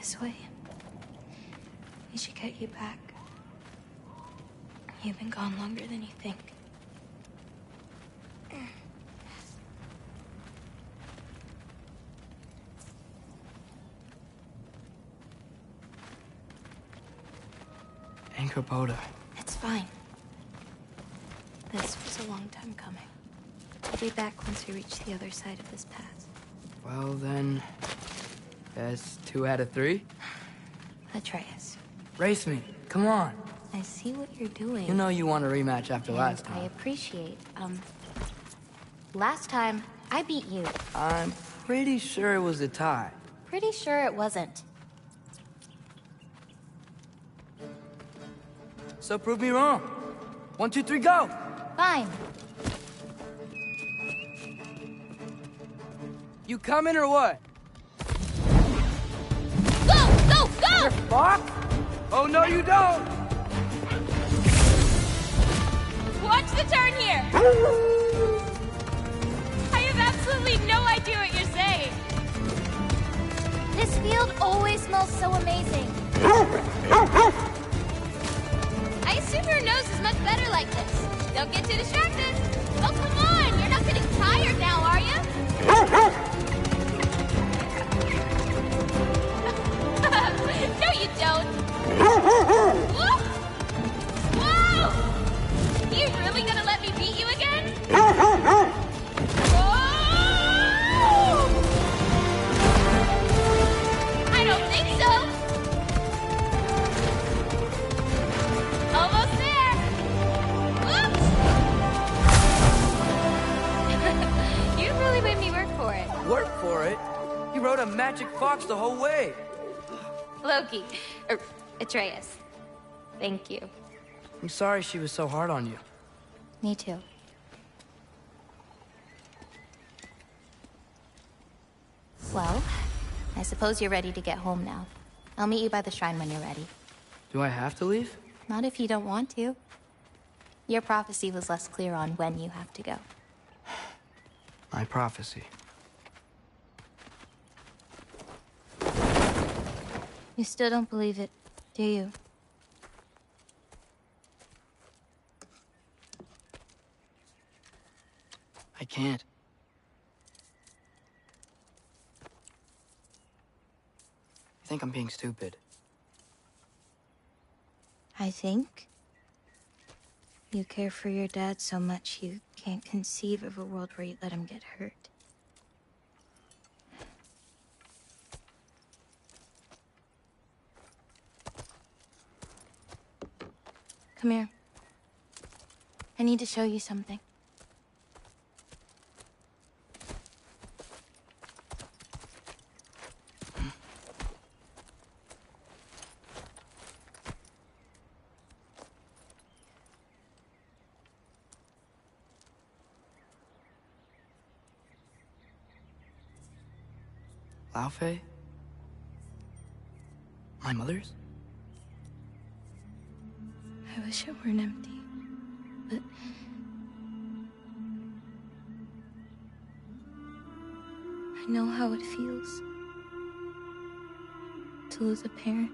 this way. We should get you back. You've been gone longer than you think. Anchor-Boda. It's fine. This was a long time coming. We'll be back once we reach the other side of this pass. Well then, that's 2 out of 3? Atreus. Race me, come on. I see what you're doing. You know you want a rematch after last time. I appreciate, last time, I beat you. I'm pretty sure it was a tie. Pretty sure it wasn't. So prove me wrong. 1, 2, 3, go! Fine. You coming or what? Go! Go! Go! Fuck! Oh, no, you don't! Watch the turn here! I have absolutely no idea what you're saying. This field always smells so amazing. I assume your nose is much better like this. Don't get too distracted. Oh, come on! You're not getting tired now, are you? No, you don't. Whoa! Whoa! You really gonna let me beat you again? Whoa! I don't think so. Almost there. Whoops! You really made me work for it. Work for it? You rode a magic fox the whole way. Loki. Atreus. Thank you. I'm sorry she was so hard on you. Me too. Well, I suppose you're ready to get home now. I'll meet you by the shrine when you're ready. Do I have to leave? Not if you don't want to. Your prophecy was less clear on when you have to go. My prophecy. You still don't believe it, do you? I can't. I think I'm being stupid. I think you care for your dad so much you can't conceive of a world where you let him get hurt. Come here. I need to show you something. Laufey? My mother's? I wish it weren't empty, but I know how it feels to lose a parent,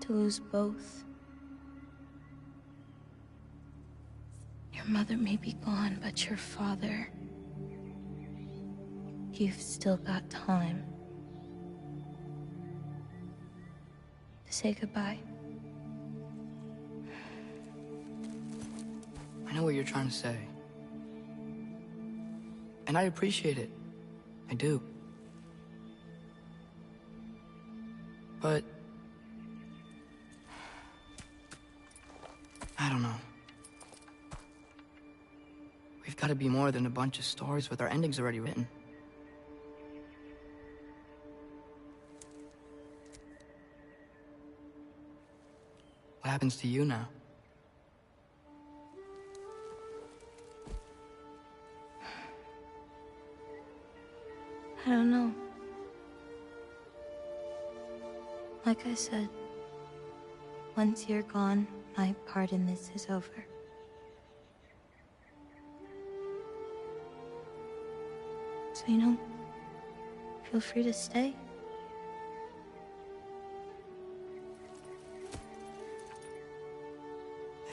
to lose both. Your mother may be gone, but your father, you've still got time to say goodbye. I know what you're trying to say. And I appreciate it. I do. But I don't know. We've got to be more than a bunch of stories with our endings already written. What happens to you now? I don't know. Like I said, once you're gone, my part in this is over. So, feel free to stay.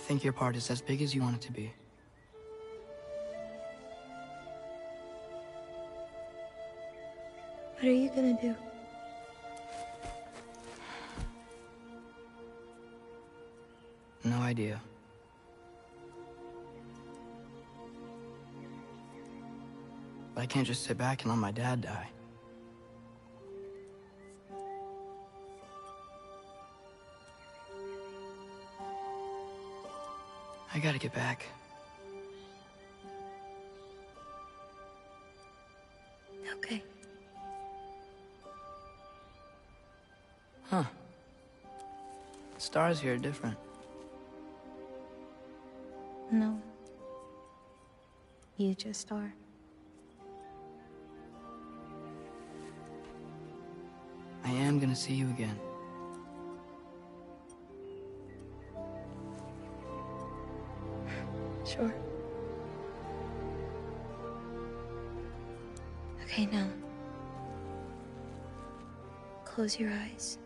think your part is as big as you want it to be. What are you gonna do? No idea. But I can't just sit back and let my dad die. I gotta get back. Okay. Huh. Stars here are different. No. You just are. I am gonna see you again. Sure. Okay, now. Close your eyes.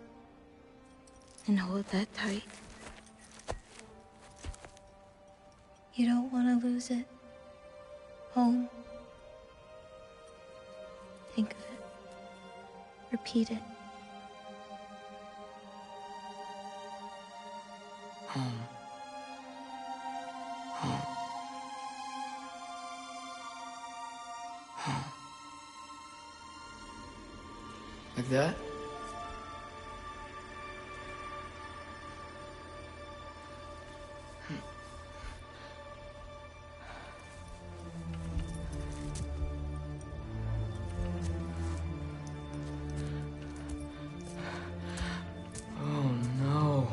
And hold that tight. You don't want to lose it. Home. Think of it. Repeat it. Home. Home. Home. Like that? Oh no.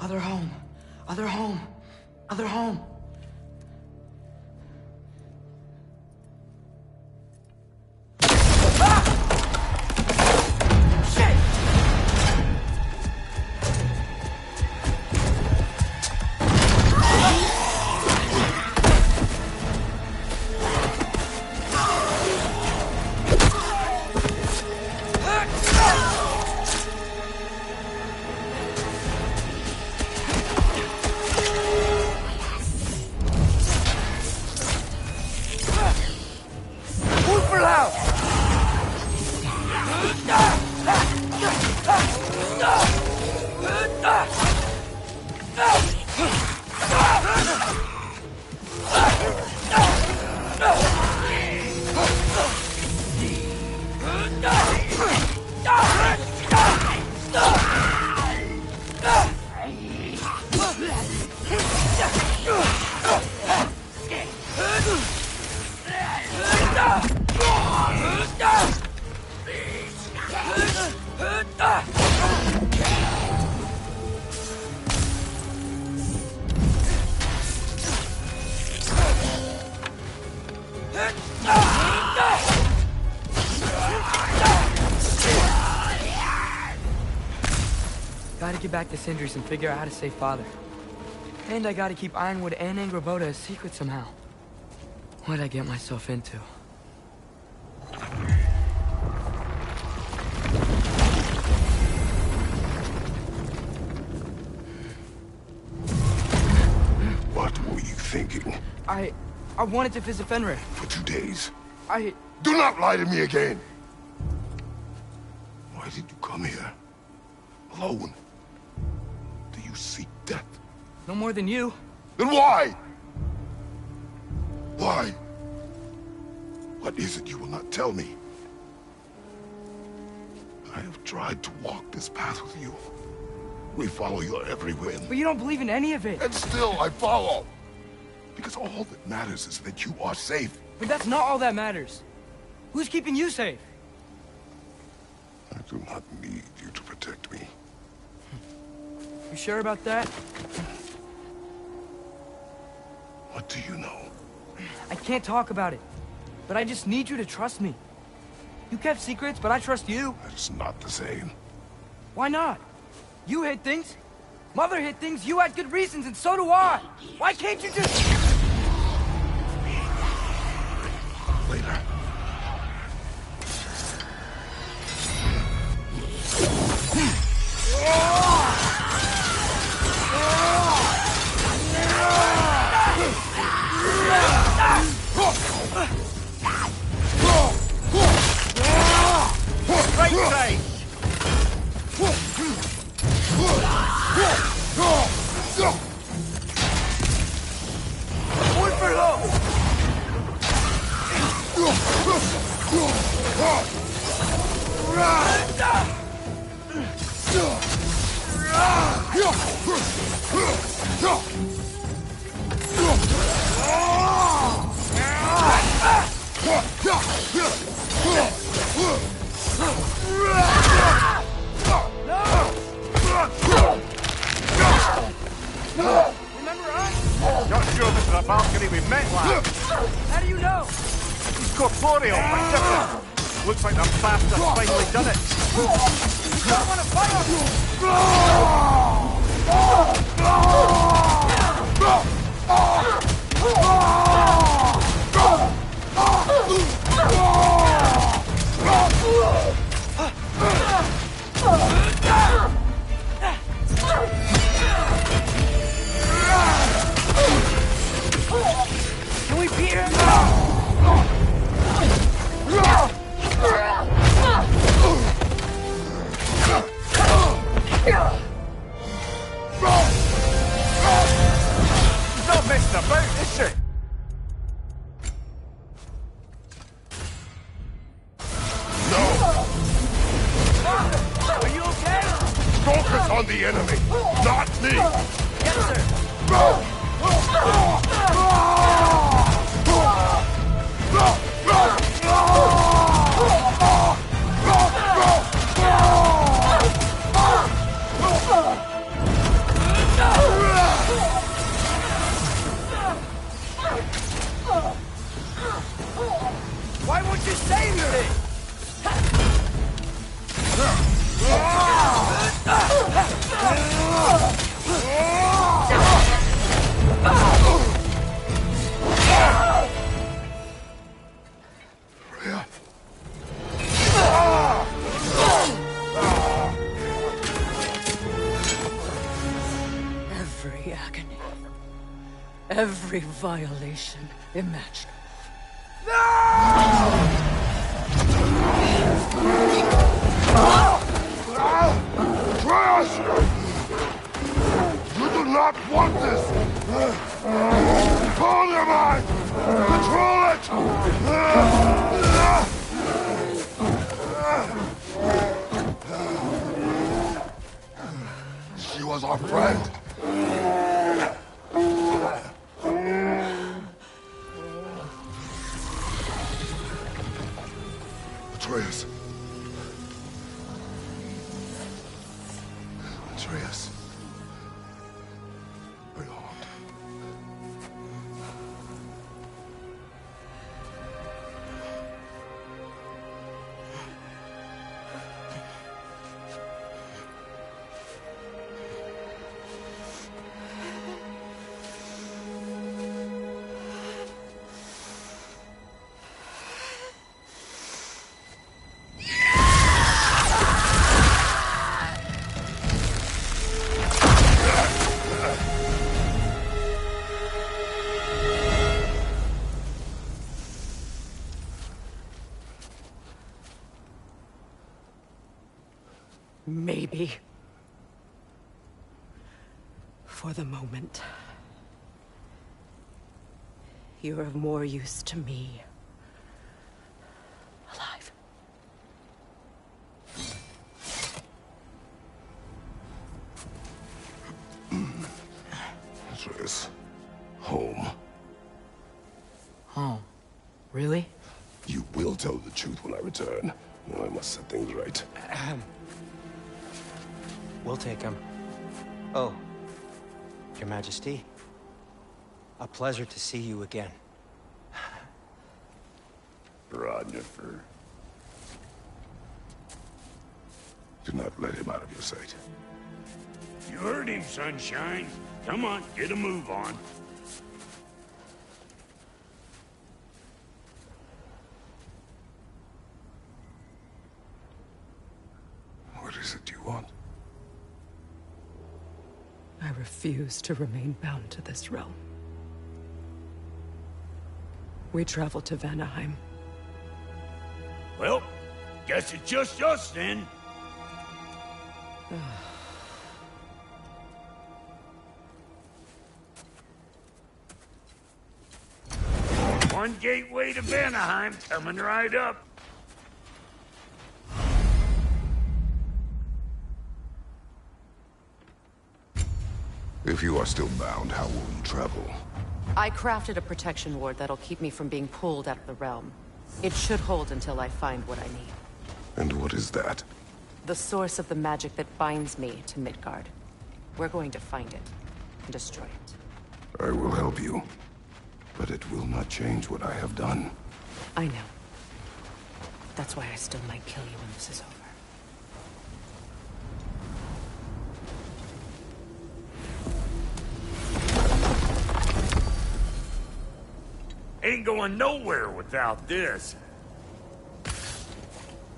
Other home. Other home. Other home. Gotta get back to Sindri's and figure out how to save Father. And I gotta keep Ironwood and Angroboda a secret somehow. What'd I get myself into? What were you thinking? I wanted to visit Fenrir. For 2 days. Do not lie to me again! Why did you come here? Alone? Do you seek death? No more than you. Then why? Why? What is it you will not tell me? I have tried to walk this path with you. We follow your every whim. But you don't believe in any of it. And still I follow. Because all that matters is that you are safe. But that's not all that matters. Who's keeping you safe? I do not need you to protect me. You sure about that? What do you know? I can't talk about it. But I just need you to trust me. You kept secrets, but I trust you. It's not the same. Why not? You hid things. Mother hid things. You had good reasons, and so do I. Why can't you just... Later. Right side! One for low! Remember us? Not sure if it's the balcony we met last. How do you know? He's corporeal, but different. Looks like the bastard's finally done it. You don't want to fight! Can we beat him? He's not messing about, is she? Are you okay? Focus on the enemy, not me! Yes, sir. Why won't you say anything? Freya. Every agony. Every violation imaginable. Freya! You do not want this! Control your mind! Control it! She was our friend. Atreus. Atreus. Are you harmed? Maybe. For the moment. You're of more use to me. Alive. Atreus. Home. Oh, really? You will tell the truth when I return. I must set things right. We'll take him. Oh, Your Majesty. A pleasure to see you again. Roger. Do not let him out of your sight. You heard him, Sunshine. Come on, get a move on. What is it you want? I refuse to remain bound to this realm. We travel to Vanaheim. Well, guess it's just us then. One gateway to Vanaheim coming right up. If you are still bound, how will you travel? I crafted a protection ward that'll keep me from being pulled out of the realm. It should hold until I find what I need. And what is that? The source of the magic that binds me to Midgard. We're going to find it and destroy it. I will help you. But it will not change what I have done. I know. That's why I still might kill you when this is over. Ain't going nowhere without this.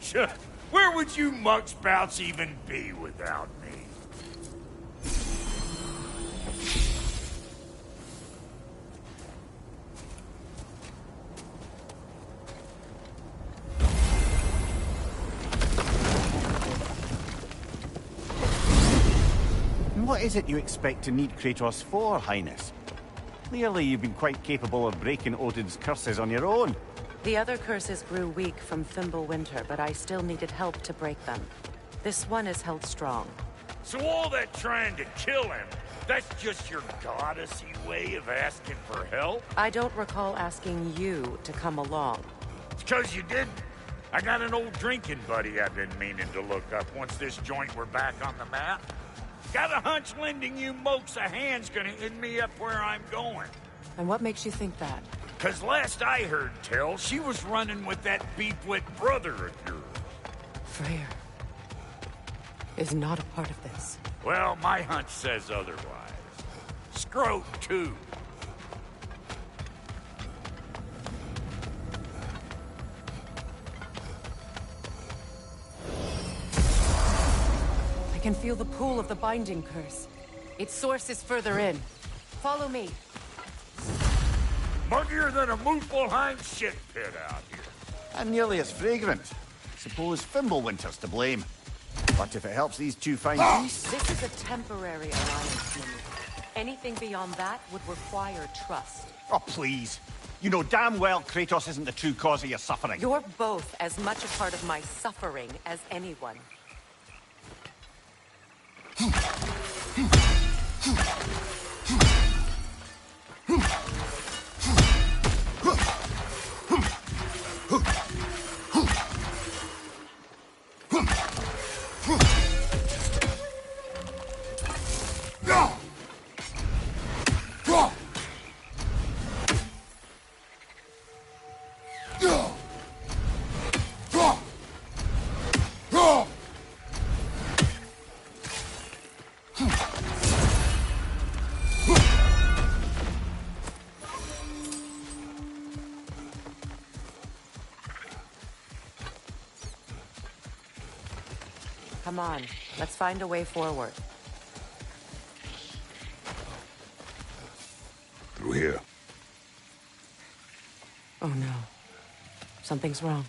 Sure, where would you muckspouts even be without me? What is it you expect to need Kratos for, Highness? Clearly you've been quite capable of breaking Odin's curses on your own. The other curses grew weak from Fimbulwinter, but I still needed help to break them. This one is held strong. So all that trying to kill him, that's just your goddessy way of asking for help? I don't recall asking you to come along. It's 'cause you didn't. I got an old drinking buddy I've been meaning to look up once this joint were back on the map. Got a hunch lending you mokes a hand's gonna end me up where I'm going. And what makes you think that? 'Cause last I heard tell, she was running with that beefwit brother of yours. Freya is not a part of this. Well, my hunch says otherwise. Scroat, too. I can feel the pull of the binding curse. Its source is further in. Follow me. Muggier than a Muspelheim shit pit out here. And nearly as fragrant. Suppose Fimbulwinter's to blame. But if it helps these two find peace... This is a temporary alliance, Mimi. Anything beyond that would require trust. Oh, please. You know damn well Kratos isn't the true cause of your suffering. You're both as much a part of my suffering as anyone. Come on, let's find a way forward. Through here. Oh no. Something's wrong.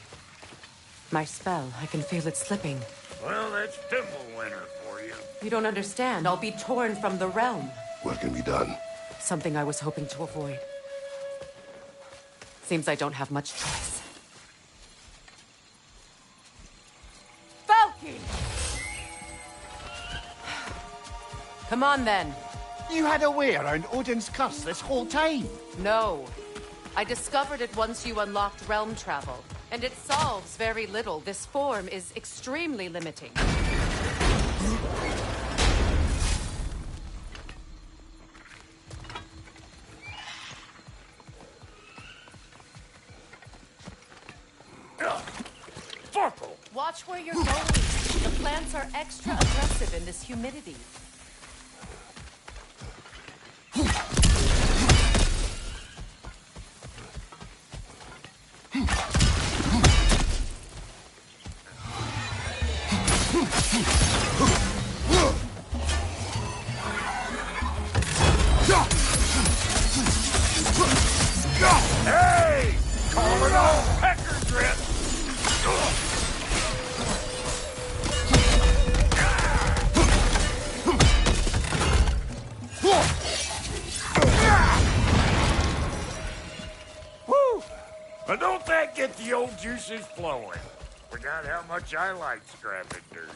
My spell, I can feel it slipping. Well, that's Fimbulwinter for you. You don't understand. I'll be torn from the realm. What can be done? Something I was hoping to avoid. Seems I don't have much choice. Falcon! Come on, then. You had a way around Odin's curse this whole time. No. I discovered it once you unlocked realm travel, and it solves very little. This form is extremely limiting. Fuckle! Watch where you're going. The plants are extra aggressive in this humidity. Hey! Call it all pecker drip! Woo! But don't that get the old juices flowing? Forgot how much I like scrapping dirt.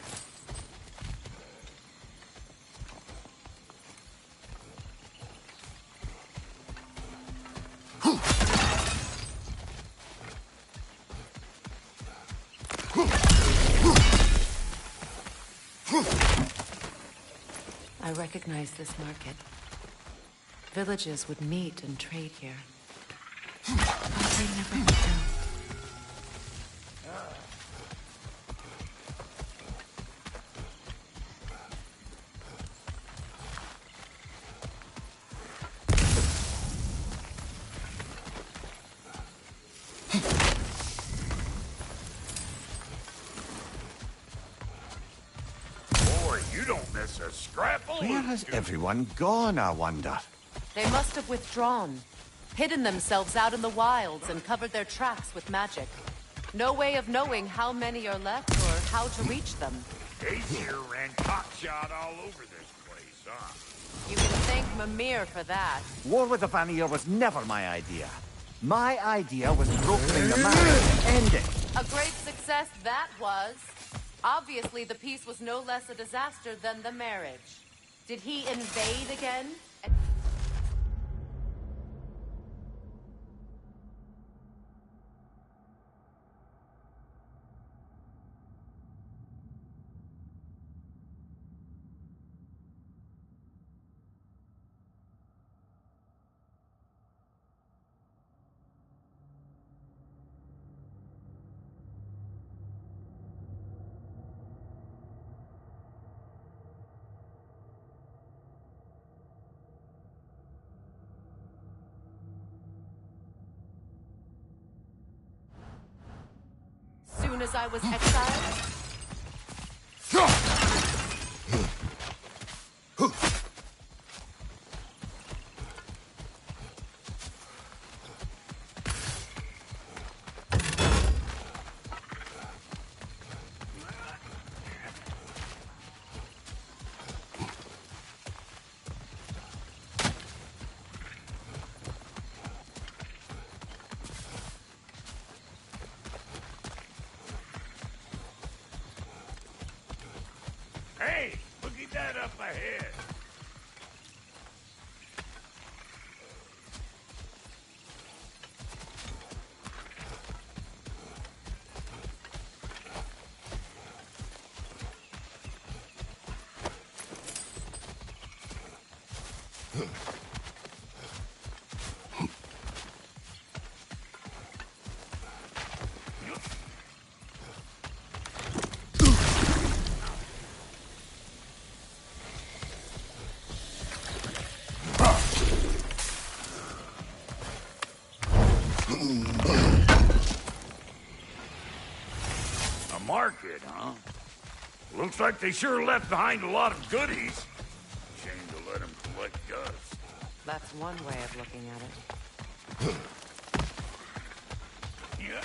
I recognize this market. Villages would meet and trade here. But I never knew. Boy, you don't miss a scrap of Where has everyone gone, I wonder? They must have withdrawn, hidden themselves out in the wilds and covered their tracks with magic. No way of knowing how many are left or how to reach them. Aesir ran cockshot all over this place, huh? You can thank Mimir for that. War with the Vanir was never my idea. My idea was brokering the marriage and end it. A great success that was. Obviously, the peace was no less a disaster than the marriage. Did he invade again? Soon as I was exiled, Hey, look at that up ahead. A market, huh? Looks like they sure left behind a lot of goodies. Shame to let them collect dust. that's one way of looking at it. Yeah.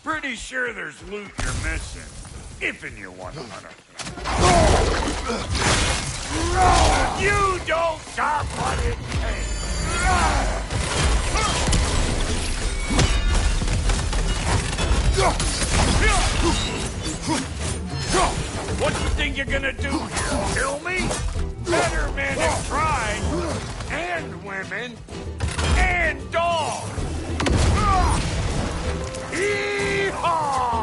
Pretty sure there's loot you're missing. If and you want to hunt it. You don't got what it takes. What you think you're gonna do here? Kill me? Better men have tried. And women. And dogs. Yeehaw!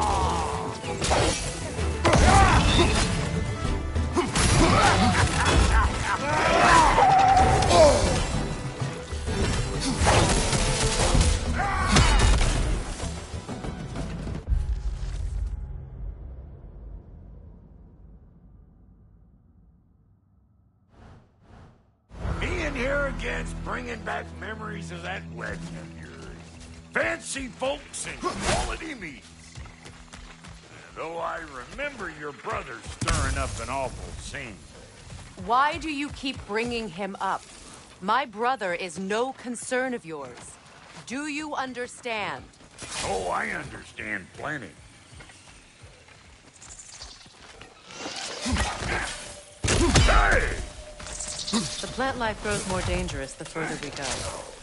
in here against bringing back memories of that wedding of yours. Fancy folks and quality meats. Though I remember your brother stirring up an awful scene. Why do you keep bringing him up? My brother is no concern of yours. Do you understand? Oh, I understand plenty. Hey! The plant life grows more dangerous the further we go.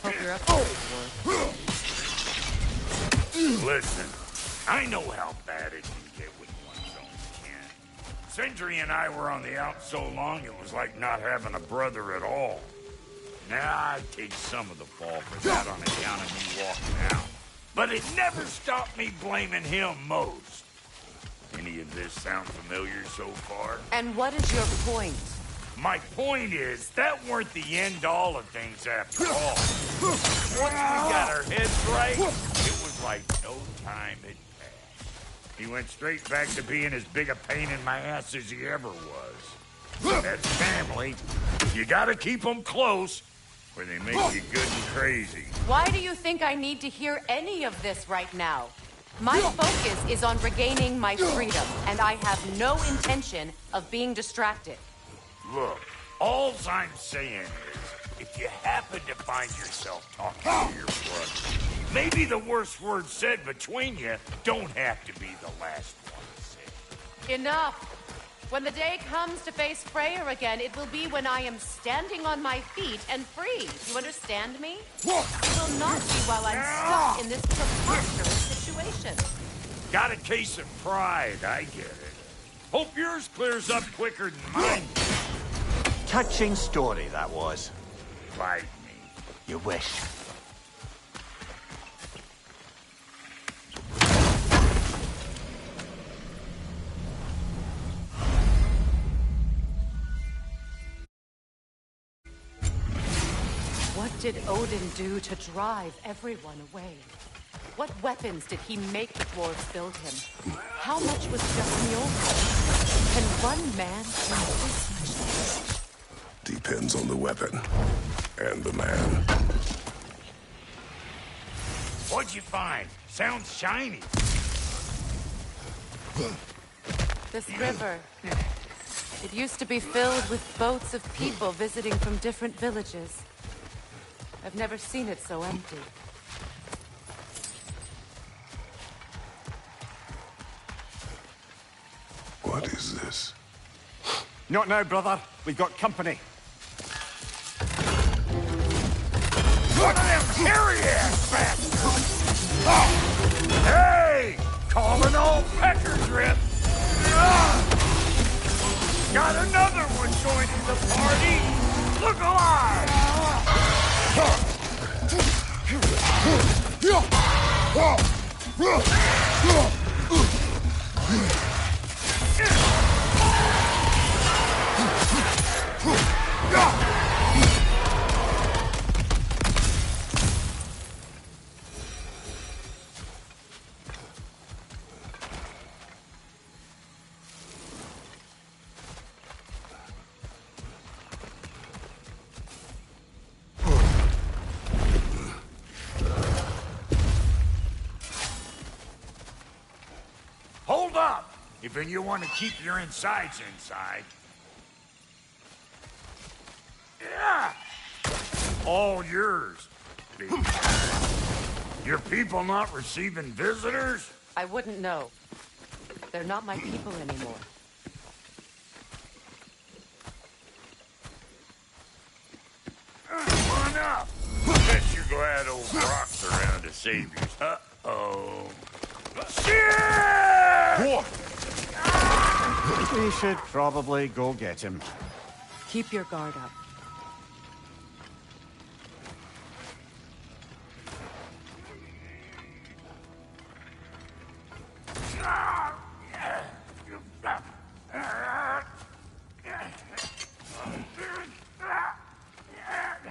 Hope you're up for it, War. Listen, I know how bad it can get with one's own kin. Sindri and I were on the out so long it was like not having a brother at all. Now I take some of the fall for that on account of me walking out. But it never stopped me blaming him most. Any of this sound familiar so far? And what is your point? My point is, that weren't the end-all of things after all. Once we got our heads right, it was like no time had passed. He went straight back to being as big a pain in my ass as he ever was. That's family. You gotta keep them close, or they make you good and crazy. Why do you think I need to hear any of this right now? My focus is on regaining my freedom, and I have no intention of being distracted. Look, all I'm saying is, if you happen to find yourself talking to your brother, maybe the worst word said between you don't have to be the last one said. Enough! When the day comes to face Freya again, it will be when I am standing on my feet and free. You understand me? It will not be while I'm stuck in this preposterous situation. Got a case of pride, I get it. Hope yours clears up quicker than mine. Touching story, that was. Bite me. You wish. What did Odin do to drive everyone away? What weapons did he make the dwarves build him? How much was just Mjolnir? Can one man do this much damage? Depends on the weapon and the man. What'd you find? Sounds shiny. This river. It used to be filled with boats of people visiting from different villages. I've never seen it so empty. What is this? Not now, brother. We've got company. One of them hairy-ass bastards! Hey! Calling all pecker drip! Got another one joining the party! Look alive! Hold up! If you want to keep your insides inside. Yeah! All yours, big guy. Your people not receiving visitors? I wouldn't know. They're not my people anymore. Come on up. Bet you're glad old Brock's around to save you. Uh-oh. Shit! We should probably go get him. Keep your guard up.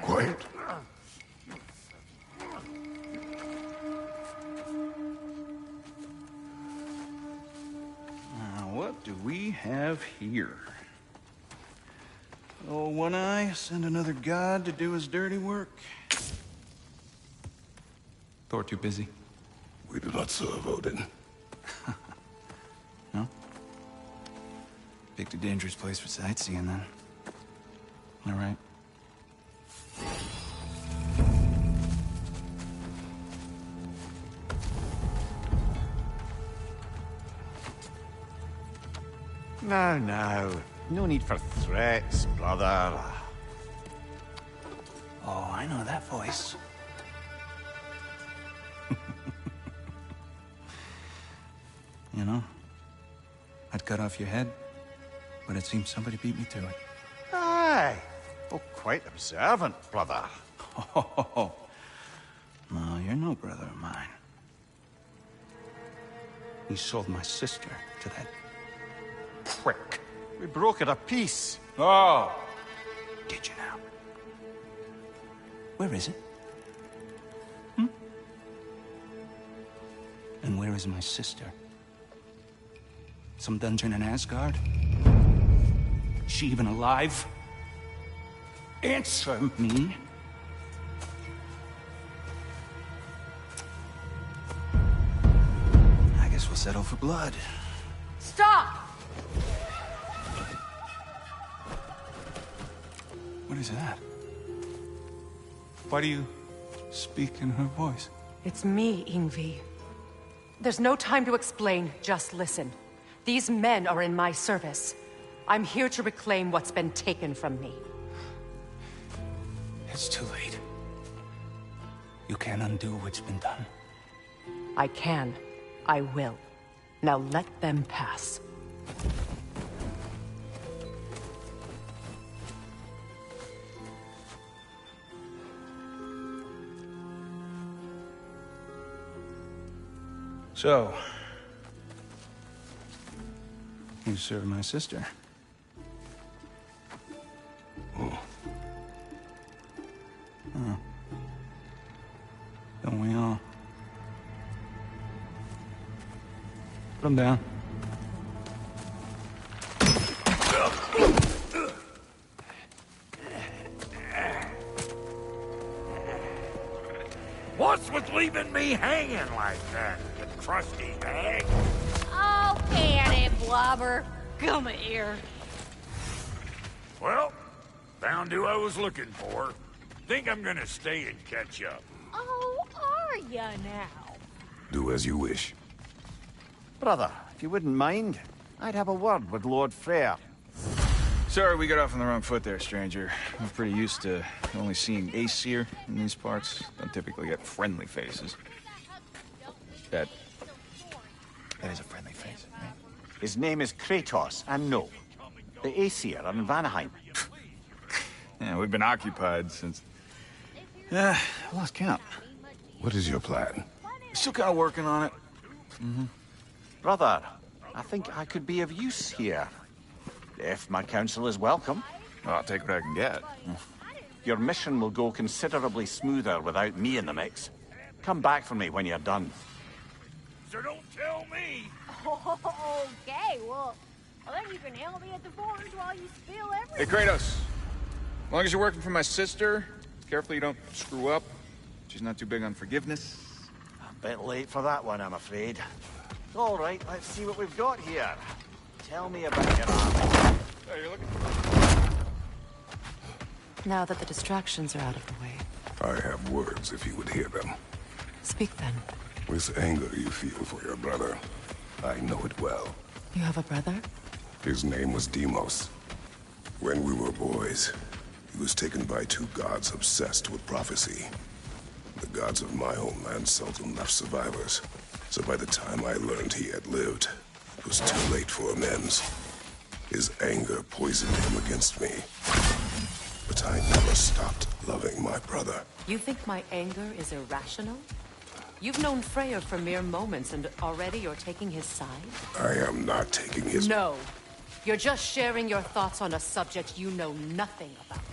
Quiet. What do we have here? Oh, One Eye, send another god to do his dirty work. Thor too busy? We do not serve Odin. No? Picked a dangerous place for sightseeing, then. All right. Now. No need for threats, brother. Oh, I know that voice. You know, I'd cut off your head, but it seems somebody beat me to it. Aye. Oh, quite observant, brother. Oh, no, you're no brother of mine. You sold my sister to that prick. We broke it a piece. Oh! Did you now? Where is it? And where is my sister? Some dungeon in Asgard? She even alive? Answer me. I guess we'll settle for blood. Stop! What is that? Why do you speak in her voice? It's me, Ingvi. There's no time to explain, just listen. These men are in my service. I'm here to reclaim what's been taken from me. It's too late. You can't undo what's been done. I can. I will. Now let them pass. So, you served my sister. Oh, Oh. Don't we all? Put him down. What's with leaving me hanging like that, you crusty hag? Oh, can it, Blobber? Come here. Well, found who I was looking for. Think I'm gonna stay and catch up. Oh, are ya now? do as you wish. Brother, if you wouldn't mind, I'd have a word with Lord Freya. Sorry we got off on the wrong foot there, stranger. I'm pretty used to only seeing Aesir in these parts. Don't typically get friendly faces. That is a friendly face, right? His name is Kratos, and no, the Aesir are in Vanaheim. Yeah, we've been occupied since... I lost count. What is your plan? Still kind of working on it. Brother, I think I could be of use here. If my counsel is welcome. Well, I'll take what I can get. Your mission will go considerably smoother without me in the mix. Come back for me when you're done. So don't tell me. Okay, well, then you can help me at the forge while you spill Hey, everything. Kratos. As long as you're working for my sister, carefully you don't screw up. She's not too big on forgiveness. A bit late for that one, I'm afraid. All right, let's see what we've got here. Tell me about your army. Oh, you're looking... Now that the distractions are out of the way, I have words if you would hear them. speak then. This anger you feel for your brother, I know it well. You have a brother? His name was Deimos. When we were boys, he was taken by two gods obsessed with prophecy. The gods of my homeland seldom left survivors, so by the time I learned he had lived, it was too late for amends. His anger poisoned him against me. But I never stopped loving my brother. You think my anger is irrational? You've known Freya for mere moments, and already you're taking his side? I am not taking his... No. You're just sharing your thoughts on a subject you know nothing about.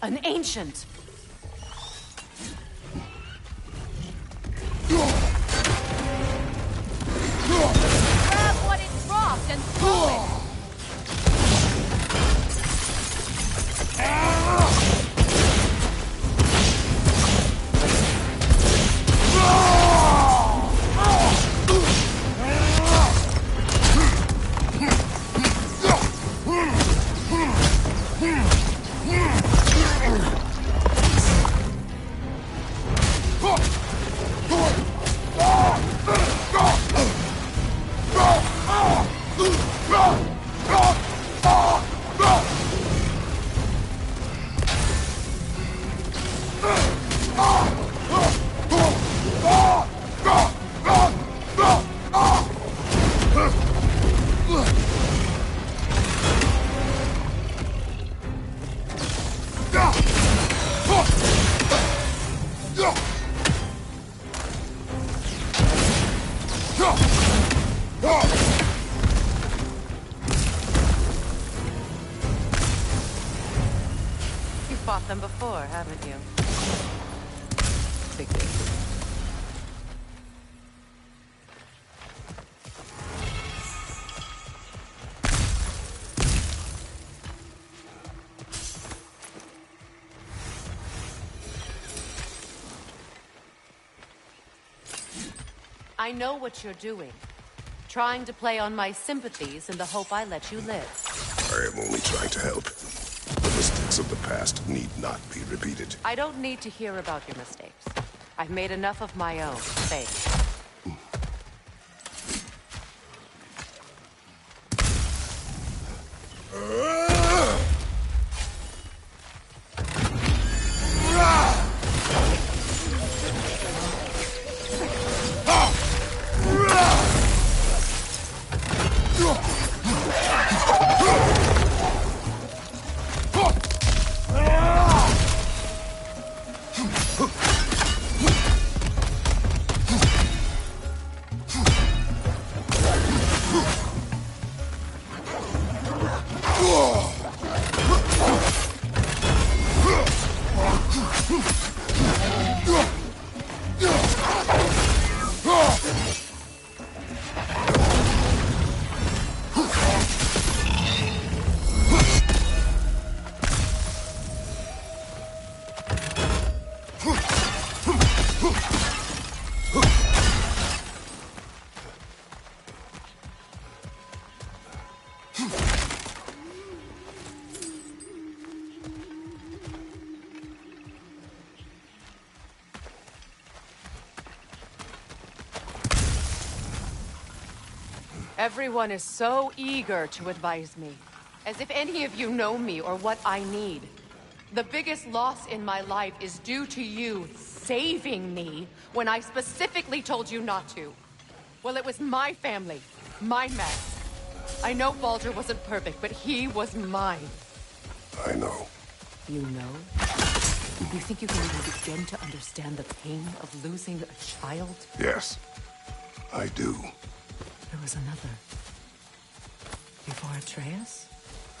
An ancient! Grab what it dropped and throw it! You've fought them before, haven't you? Big deal. I know what you're doing. Trying to play on my sympathies in the hope I let you live. I am only trying to help. The mistakes of the past need not be repeated. I don't need to hear about your mistakes. I've made enough of my own, thanks. Everyone is so eager to advise me, as if any of you know me or what I need. The biggest loss in my life is due to you. saving me when I specifically told you not to. Well, it was my family, my mess. I know Baldur wasn't perfect, but he was mine. I know. You know? You think you can even begin to understand the pain of losing a child? Yes, I do. There was another. Before Atreus?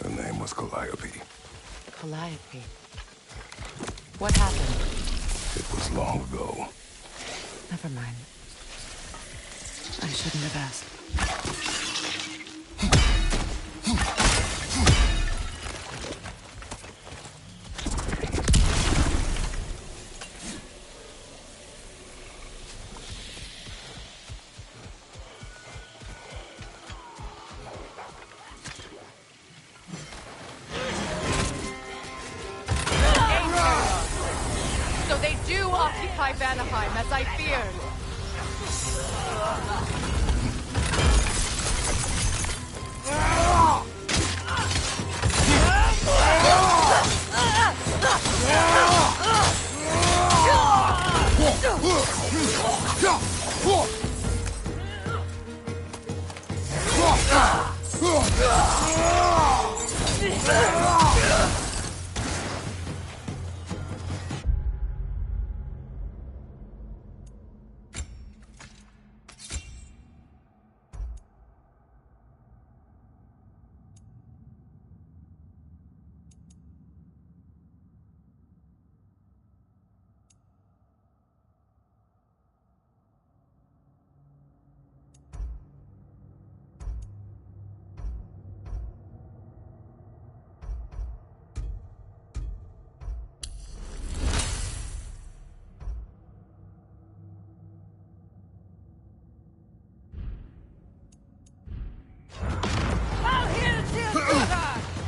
Her name was Calliope. Calliope. What happened? It was long ago. Never mind. I shouldn't have asked. So they do occupy Vanaheim, as I feared.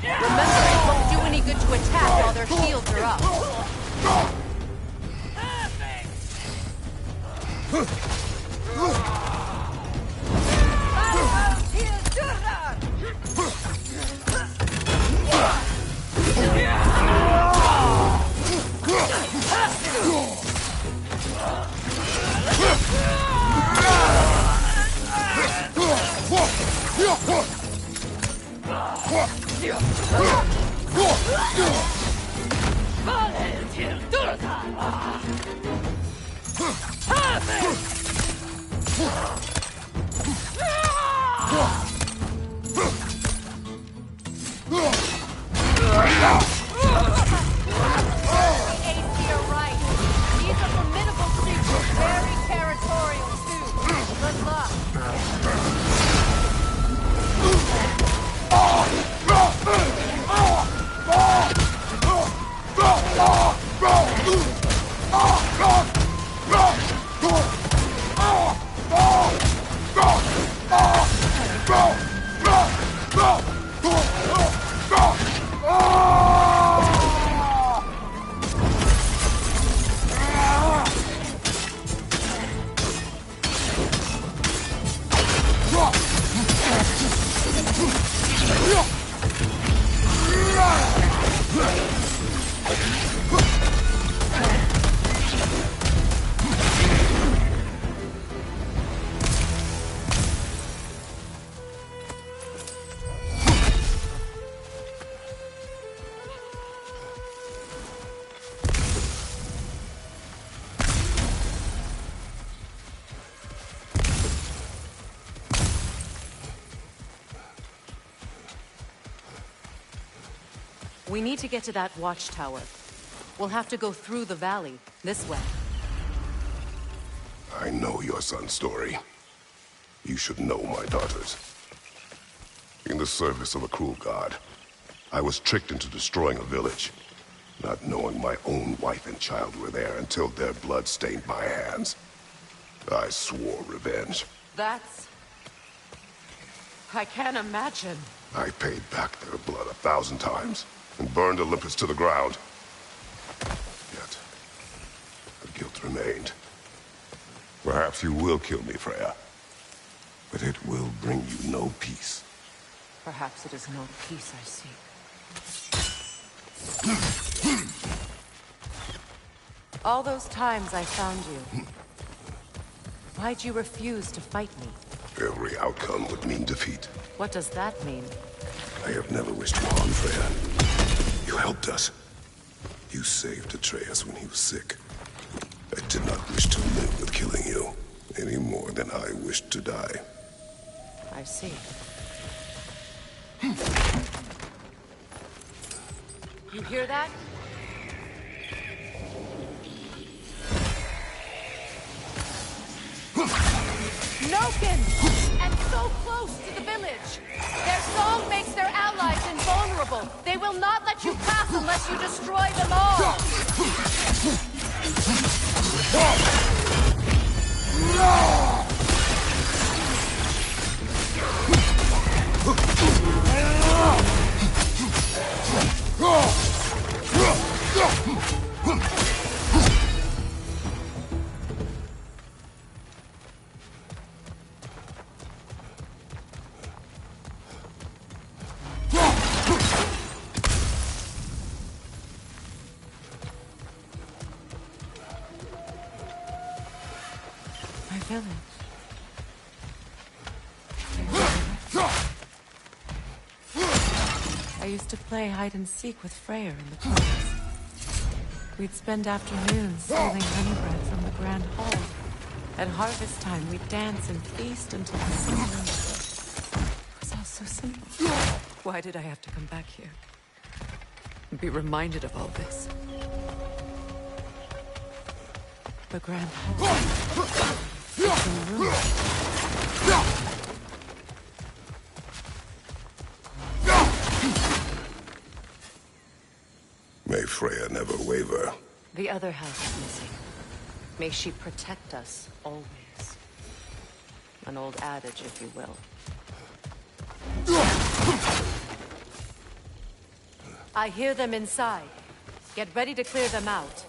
Remember, it won't do any good to attack while their shields are up. You're right. These are formidable creatures, very territorial too. Good luck. We need to get to that watchtower. We'll have to go through the valley, this way. I know your son's story. You should know my daughter's. In the service of a cruel god, I was tricked into destroying a village, not knowing my own wife and child were there until their blood stained my hands. I swore revenge. That's... I can't imagine. I paid back their blood 1,000 times and burned Olympus to the ground. Yet, the guilt remained. Perhaps you will kill me, Freya, but it will bring you no peace. Perhaps it is not peace I seek. All those times I found you, why'd you refuse to fight me? Every outcome would mean defeat. What does that mean? I have never wished you harm, Freya. You helped us. You saved Atreus when he was sick. I did not wish to live with killing you, any more than I wished to die. I see. You hear that? Noken! And so close to the village! Their song makes their allies invulnerable! They will not let you pass unless you destroy them all! My village. I used to play hide and seek with Freya in the forest. We'd spend afternoons stealing honey bread from the Grand Hall. At harvest time, we'd dance and feast until the sun rose. It was all so simple. Why did I have to come back here? And be reminded of all this? The Grand Hall. The room. May Freya never waver. The other house is missing. May she protect us always. An old adage, if you will. I hear them inside. Get ready to clear them out.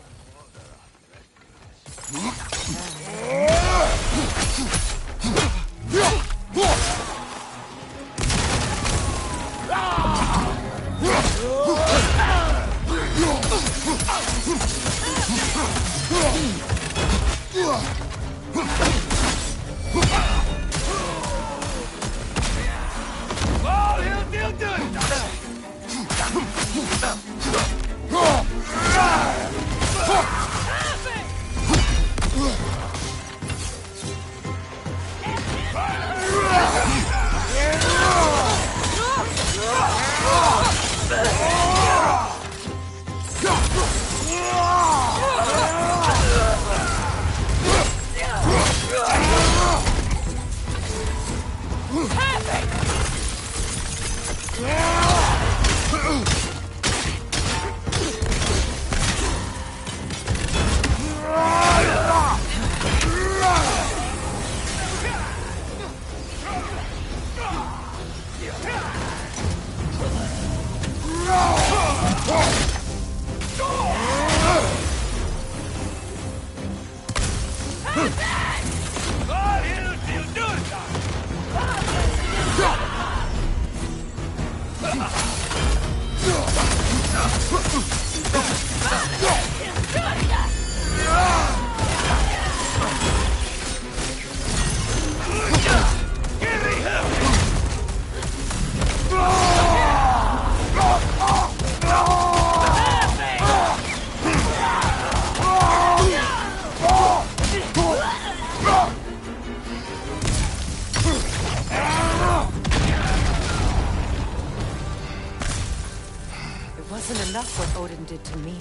Wasn't enough what Odin did to me.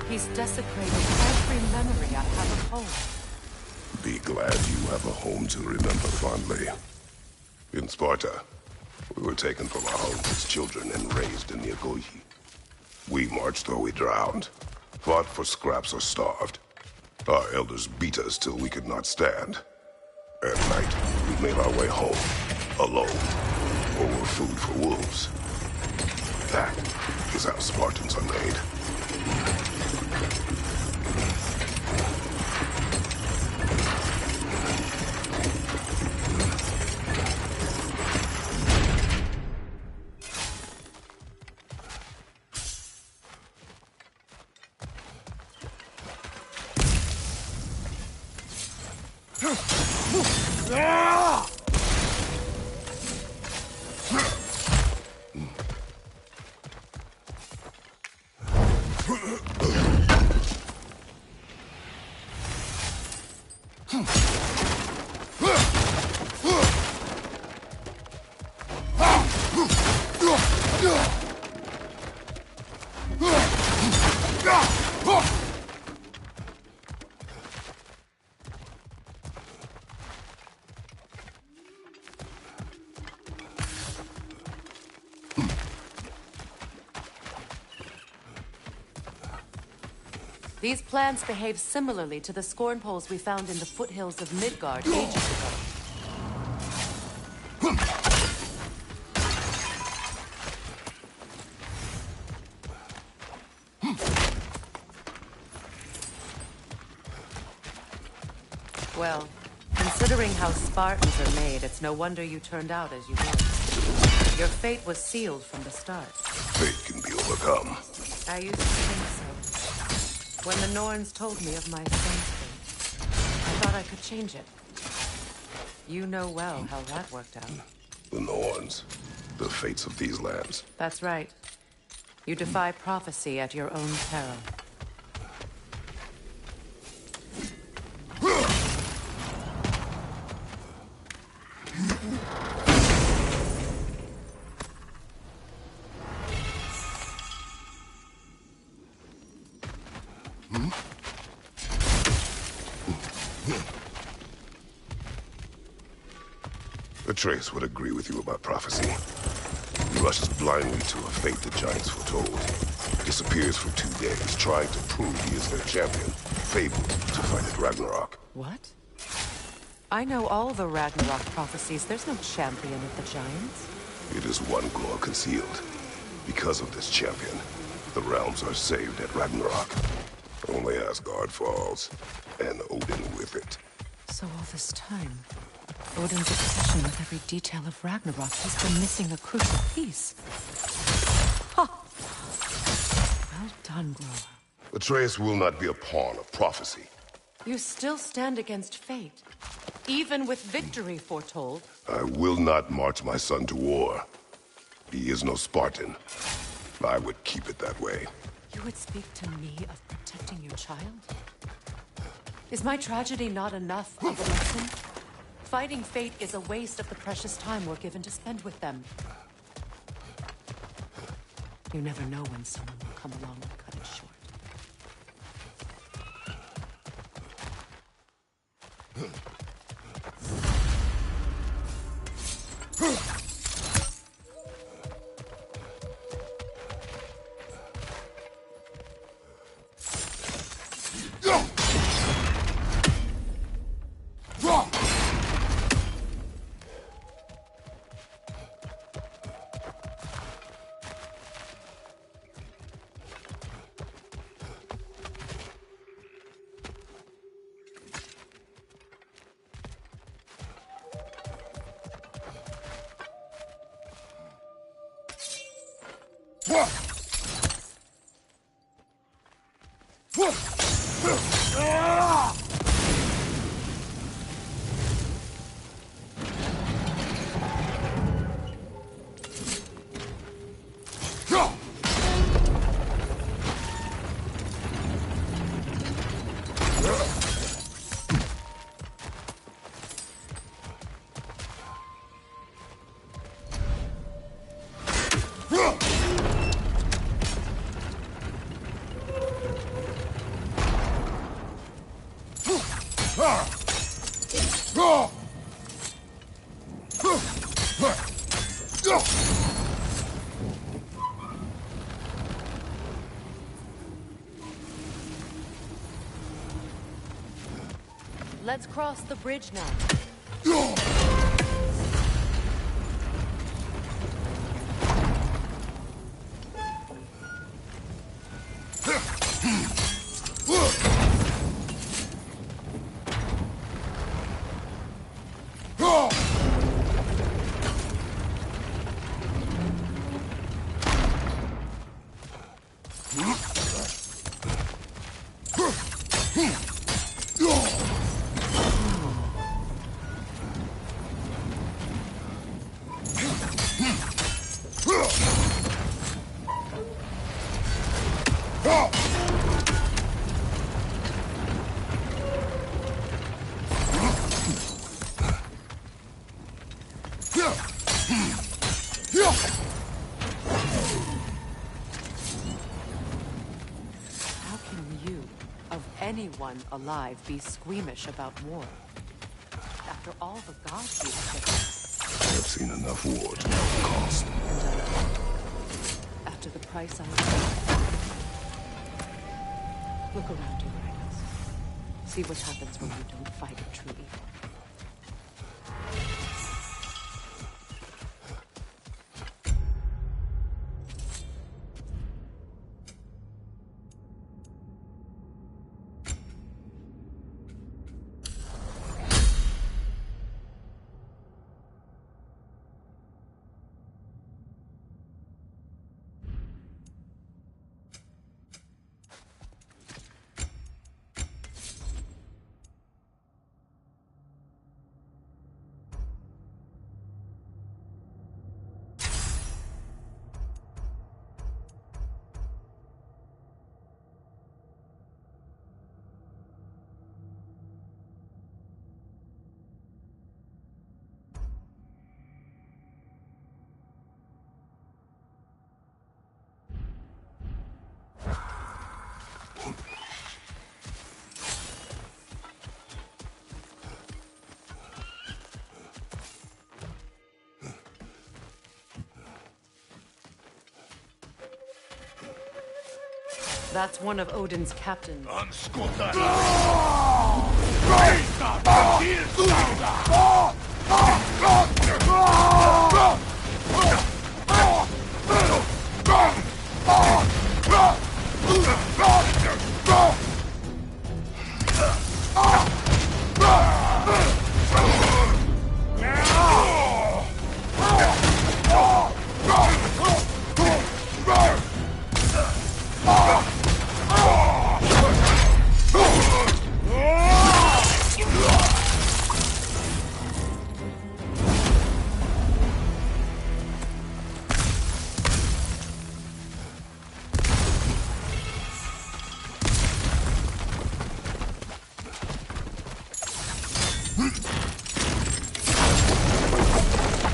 He's desecrated every memory I have of home. Be glad you have a home to remember fondly. In Sparta, we were taken from our homes as children and raised in the Agogi. We marched or we drowned, fought for scraps or starved. Our elders beat us till we could not stand. At night, we made our way home, alone, or were food for wolves. That is how Spartans are made. These plants behave similarly to the scorn poles we found in the foothills of Midgard ages ago. Well, considering how Spartans are made, it's no wonder you turned out as you did. Your fate was sealed from the start. Fate can be overcome. I used to think so. When the Norns told me of my son's fate, I thought I could change it. You know well how that worked out. The Norns. The fates of these lands. That's right. You defy prophecy at your own peril. Atreus would agree with you about prophecy. He rushes blindly to a fate the giants foretold. Disappears for 2 days, trying to prove he is their champion, fabled to fight at Ragnarok. What? I know all the Ragnarok prophecies. There's no champion of the giants. It is one glow concealed. Because of this champion, the realms are saved at Ragnarok. Only Asgard falls, and Odin with it. So all this time, Odin's obsession with every detail of Ragnarok, he's been missing a crucial piece. Ha! Well done, Grower. Atreus will not be a pawn of prophecy. You still stand against fate, even with victory foretold. I will not march my son to war. He is no Spartan. I would keep it that way. You would speak to me of protecting your child? Is my tragedy not enough of a lesson? Fighting fate is a waste of the precious time we're given to spend with them. You never know when someone will come along and cut it short. Let's cross the bridge now. anyone alive be squeamish about war? After all the gods you've killed. I've seen enough war to know the cost. After the price I paid. Look around you, Ragnos. See what happens when you don't fight a true evil. That's one of Odin's captains.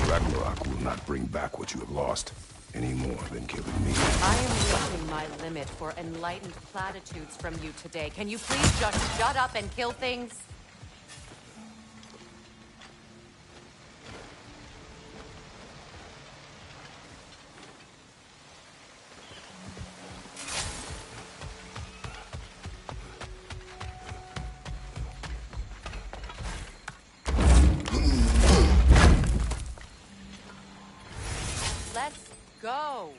Ragnarok will not bring back what you have lost, any more than killing me. I am reaching my limit for enlightened platitudes from you today. Can you please just shut up and kill things? Let's go.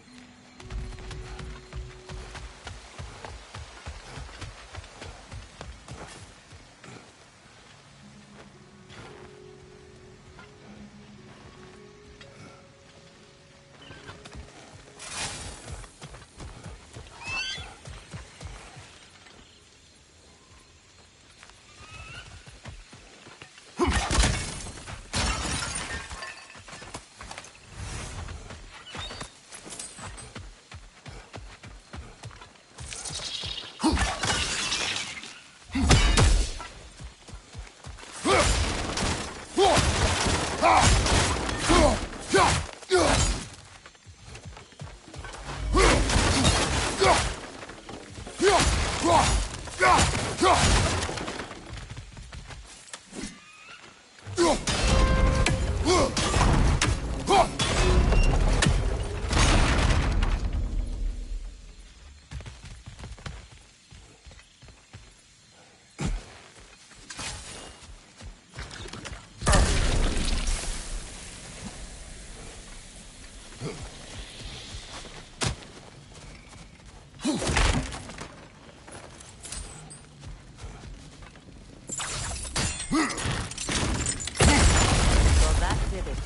Well, that did it.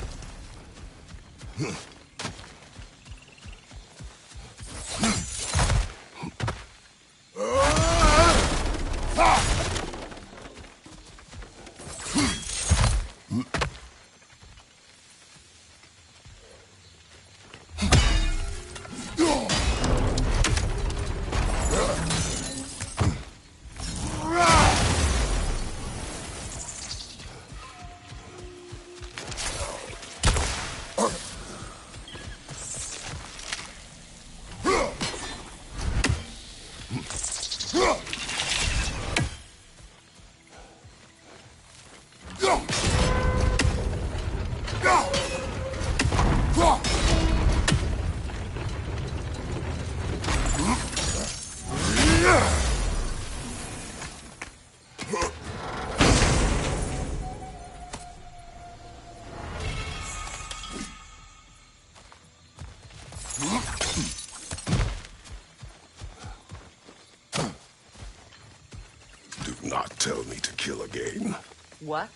tell me to kill again. What?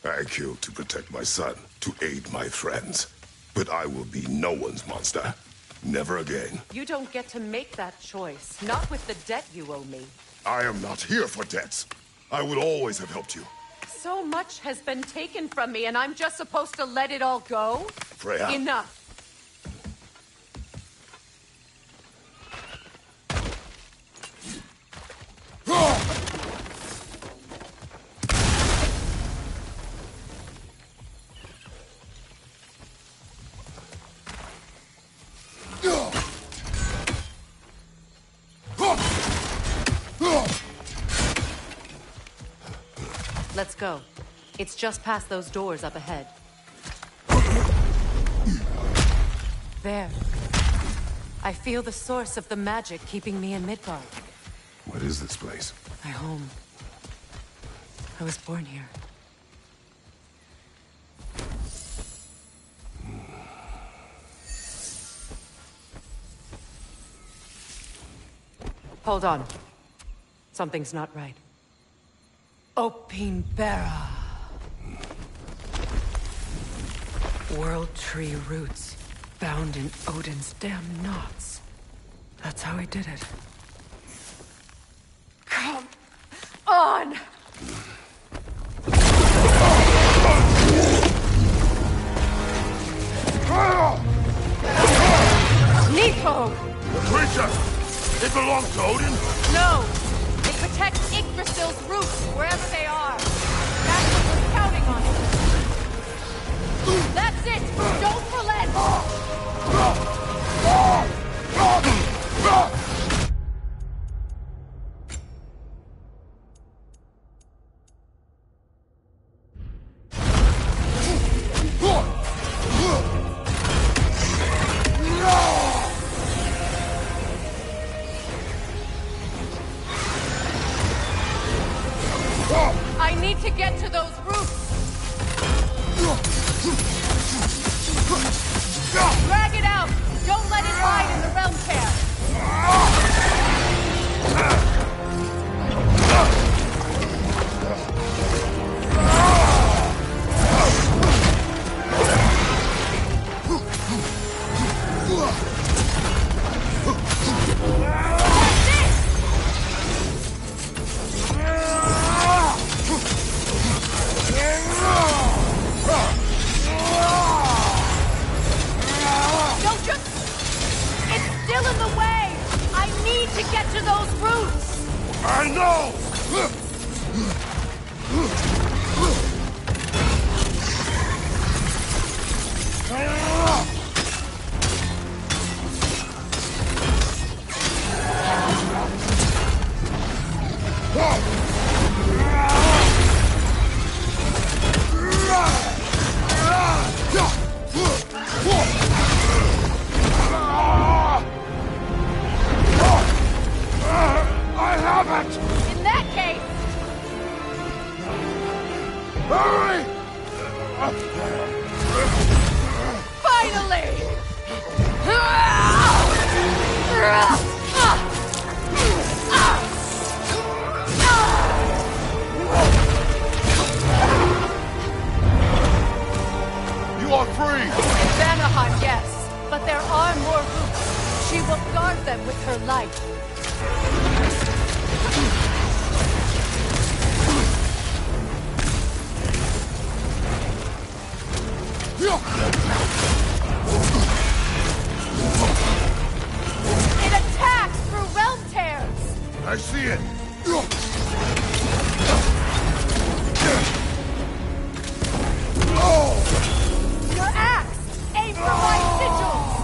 I killed to protect my son, to aid my friends. But I will be no one's monster. Never again. You don't get to make that choice. Not with the debt you owe me. I am not here for debts. I would always have helped you. So much has been taken from me, and I'm just supposed to let it all go? Freya. Enough. Let's go. It's just past those doors up ahead. There. I feel the source of the magic keeping me in Midgard. What is this place? My home. I was born here. Hold on. Something's not right. Opinbera. World tree roots, bound in Odin's damn knots. That's how he did it. Come on! Nico! The creature! It belongs to Odin? No! It protects Yggdrasil's roots, wherever they are. That's what we're counting on. That's it! Don't relent! I need to get to those roots! Drag it out! Don't let it hide in the realm tear! Don't just... It's still in the way! I need to get to those roots! I know! I have it! In that case, Hurry! finally! You are free! In Vanaheim, yes, but there are more roots. She will guard them with her light. It attacks through realm tears! I see it! Your axe! Aim for my sigils!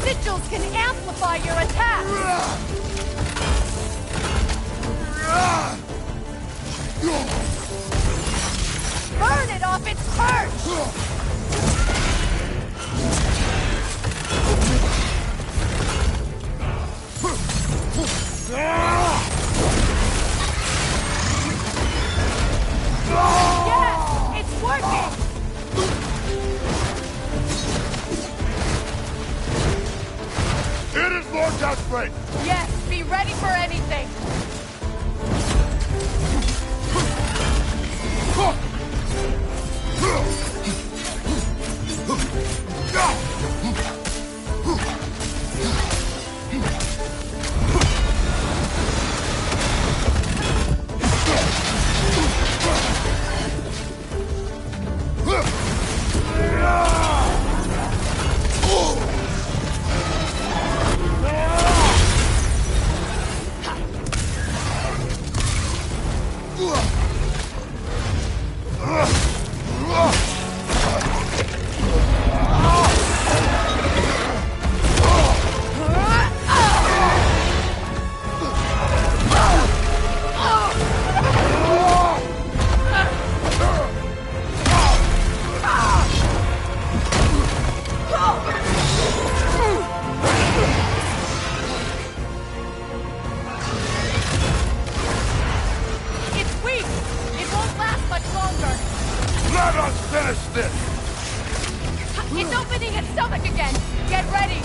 sigils can amplify your attacks! Burn it off its perch! Yes! It's working! It is more desperate! Yes, be ready for anything! Let us finish this! It's opening its stomach again! Get ready!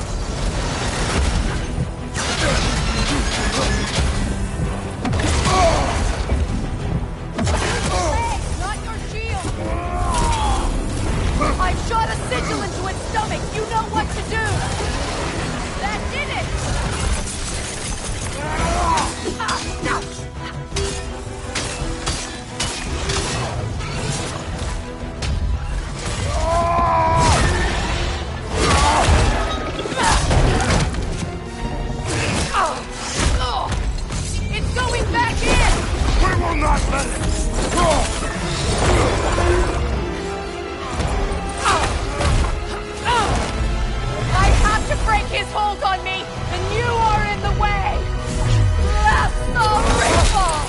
Legs, not your shield! I shot a sigil into its stomach! You know what to do! That did it! It's going back in! We will not let it! I have to break his hold on me, and you are in the way! Blast the ripple!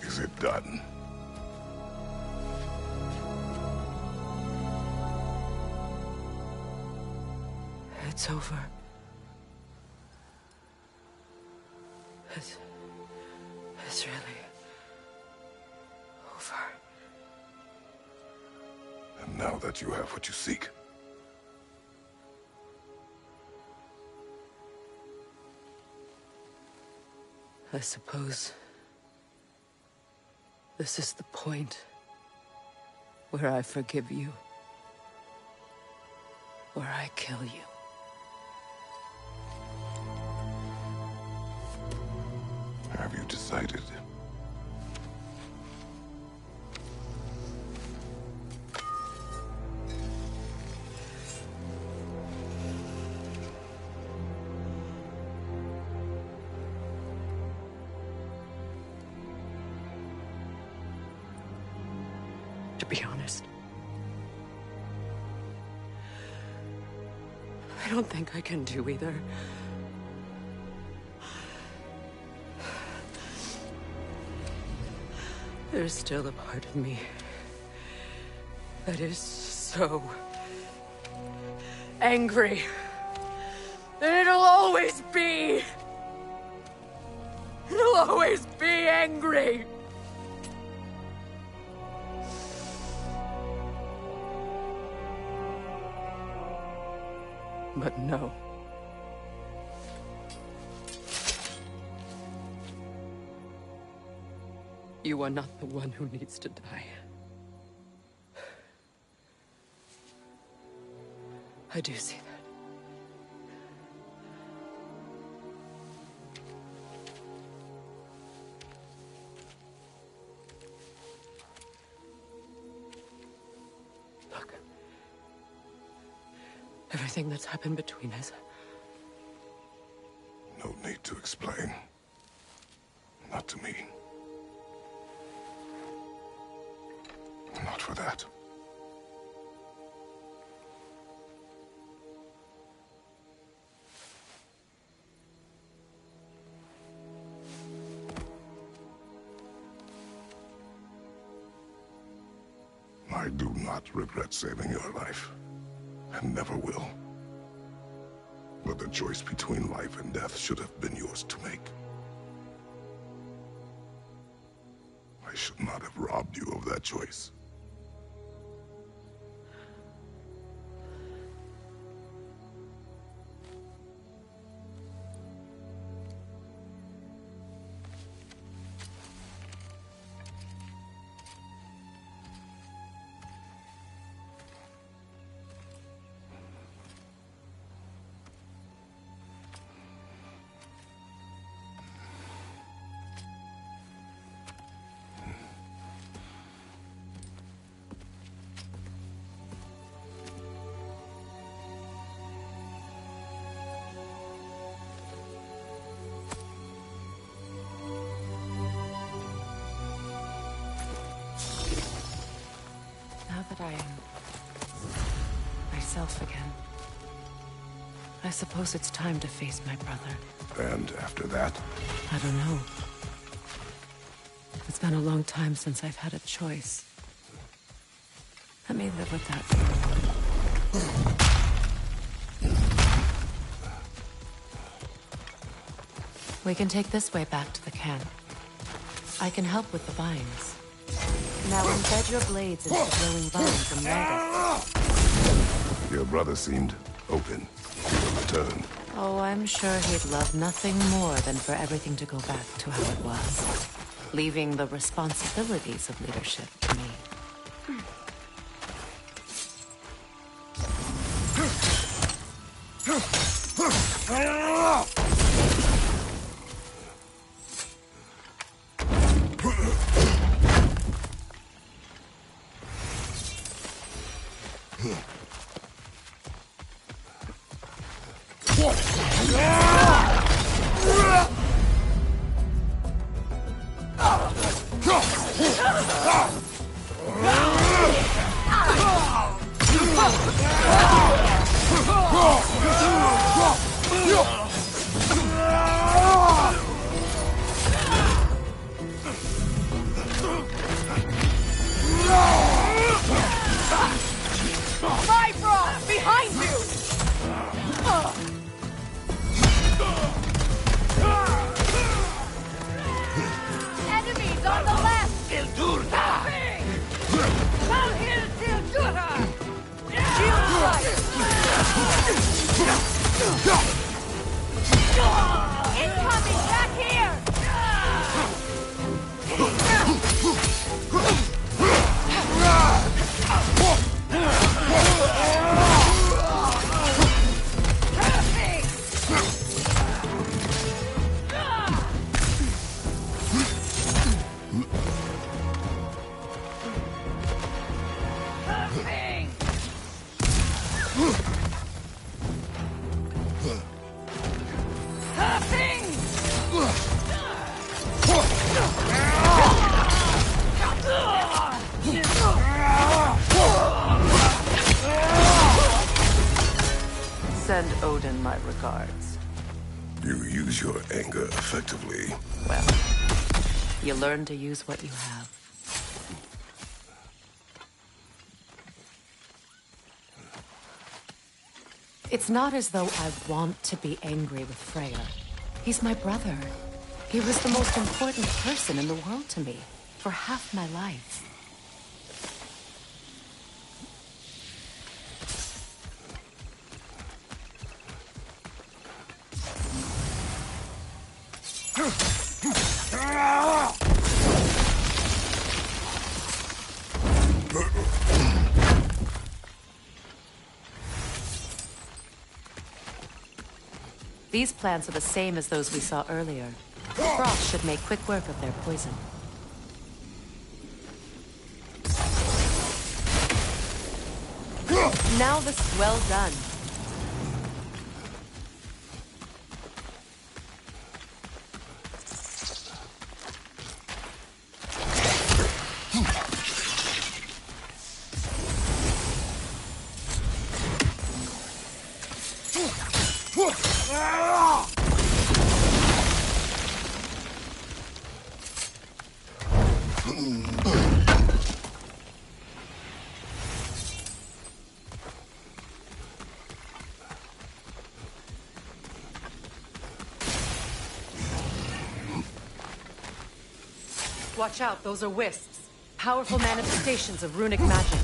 Is it done? It's over. It's really over. And now that you have what you seek, I suppose This is the point where I forgive you. Or I kill you. Have you decided? To be honest, I don't think I can do either. There's still a part of me that is so angry that it'll always be angry. But no. You are not the one who needs to die. I do see that. Look. Everything that's happened between us. No need to explain. Not to me. Not for that. I do not regret saving your life, and never will. But the choice between life and death should have been yours to make. I should not have robbed you of that choice. Now that I am myself again, I suppose it's time to face my brother. And after that? I don't know. It's been a long time since I've had a choice. Let me live with that for a while. We can take this way back to the camp. I can help with the vines. Now embed your blades into the glowing vines and light it. Your brother seemed open to a return. Oh, I'm sure he'd love nothing more than for everything to go back to how it was, leaving the responsibilities of leadership to me. Incoming! Back here! Odin my regards. You use your anger effectively. Well, you learn to use what you have. It's not as though I want to be angry with Freya. He's my brother. He was the most important person in the world to me for half my life. These plants are the same as those we saw earlier. The frost should make quick work of their poison. Now this is well done. Watch out, those are wisps. Powerful manifestations of runic magic.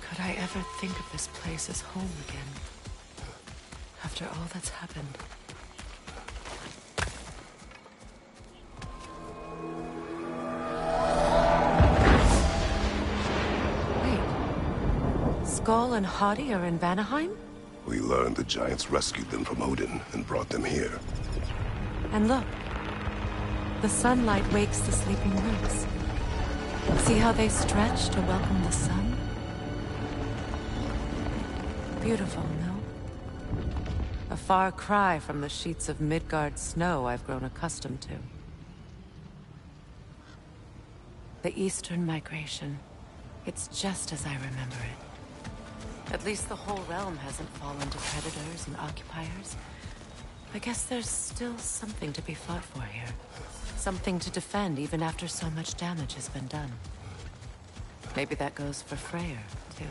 Could I ever think of this place as home again? After all that's happened. Skull and Hadi are in Vanaheim? We learned the giants rescued them from Odin and brought them here. And look. The sunlight wakes the sleeping roots. See how they stretch to welcome the sun? Beautiful, no? A far cry from the sheets of Midgard snow I've grown accustomed to. The Eastern Migration. It's just as I remember it. At least the whole realm hasn't fallen to predators and occupiers. I guess there's still something to be fought for here. Something to defend even after so much damage has been done. Maybe that goes for Freya, too.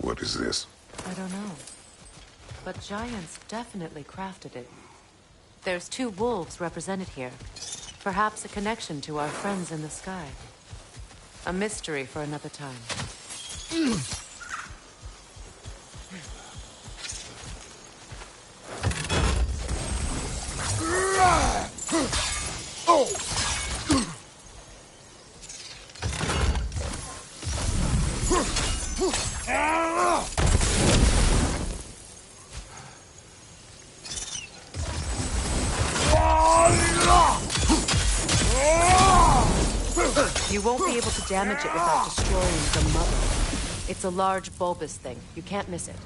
What is this? I don't know. But giants definitely crafted it. There's 2 wolves represented here. Perhaps a connection to our friends in the sky. A mystery for another time. You won't be able to damage it without destroying the mother. It's a large bulbous thing. You can't miss it.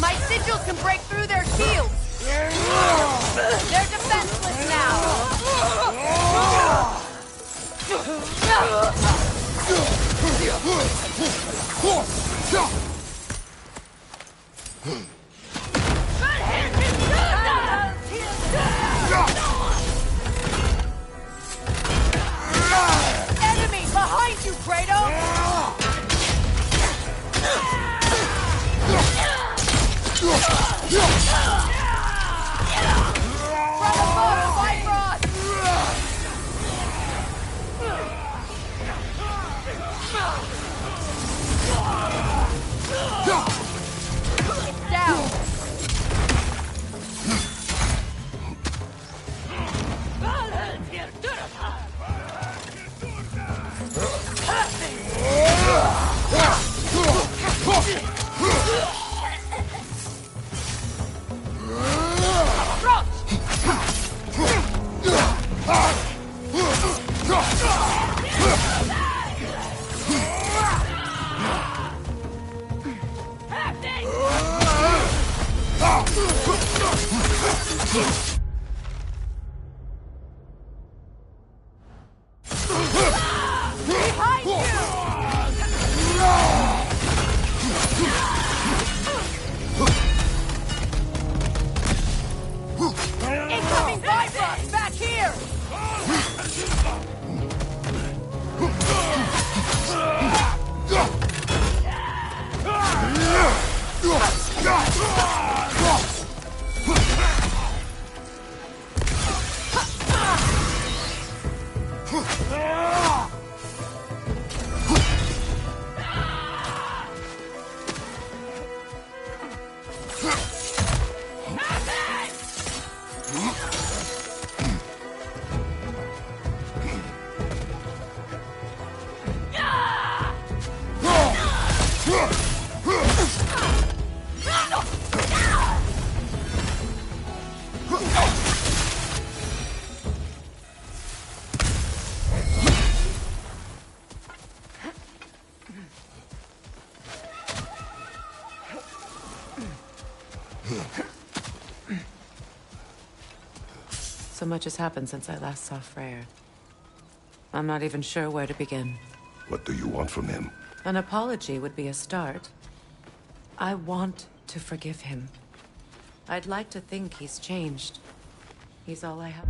My sigils can break through their shields! They're defenseless now! So much has happened since I last saw Freya. I'm not even sure where to begin. What do you want from him? An apology would be a start. I want to forgive him. I'd like to think he's changed. He's all I have.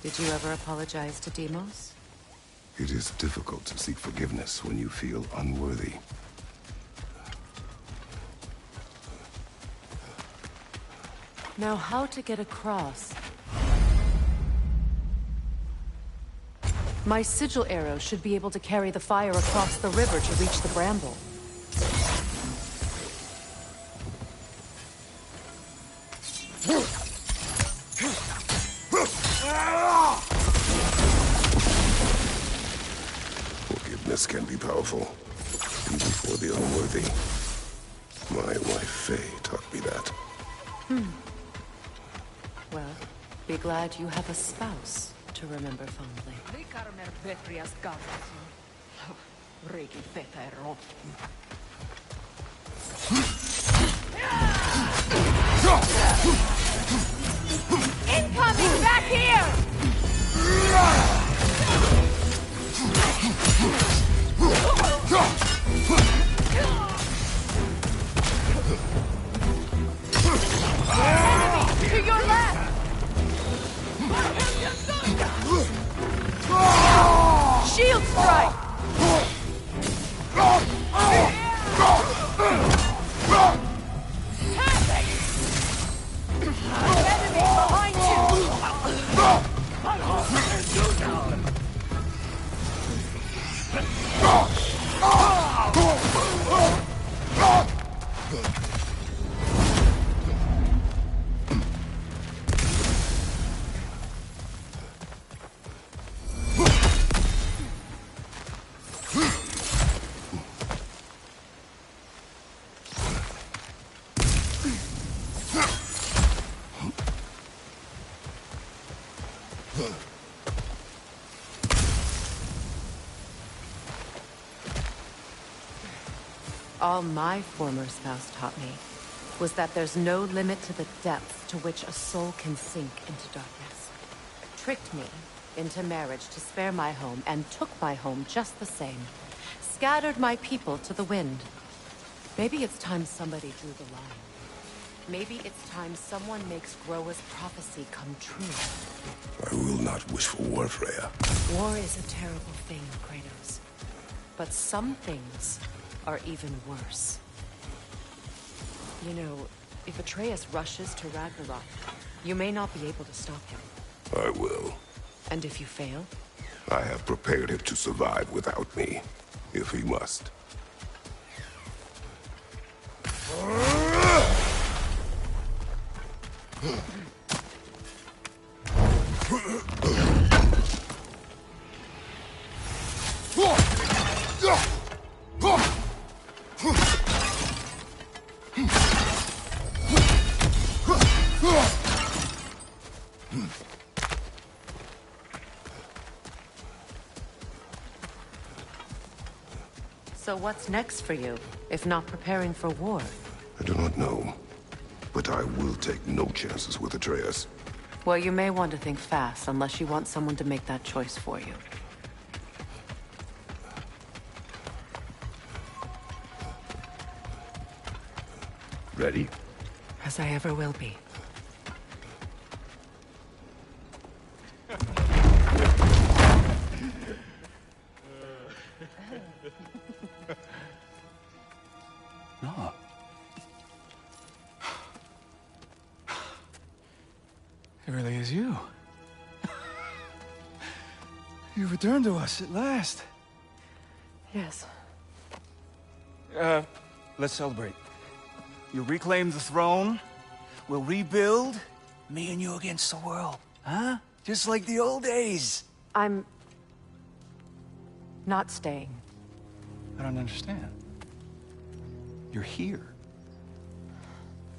Did you ever apologize to Deimos? It is difficult to seek forgiveness when you feel unworthy. Now, how to get across? My sigil arrow should be able to carry the fire across the river to reach the bramble. Forgiveness can be powerful, even for the unworthy. My wife, Faye, taught me that. Well, be glad you have a spouse to remember fondly. Incoming back here! Enemy to your left! Shield strike! All my former spouse taught me was that there's no limit to the depth to which a soul can sink into darkness. Tricked me into marriage to spare my home, and took my home just the same. Scattered my people to the wind. Maybe it's time somebody drew the line. Maybe it's time someone makes Groa's prophecy come true. I will not wish for war, Freya. War is a terrible thing, Kratos. But some things are even worse. You know, if Atreus rushes to Ragnarok, you may not be able to stop him. I will. And if you fail? I have prepared him to survive without me, if he must. So what's next for you, if not preparing for war? I do not know, but I will take no chances with Atreus. Well, you may want to think fast, unless you want someone to make that choice for you. Ready? As I ever will be. No. It really is you. You returned to us at last. Yes. Let's celebrate. You reclaim the throne. We'll rebuild. Me and you against the world. Huh? Just like the old days. I'm... not staying. I don't understand. You're here.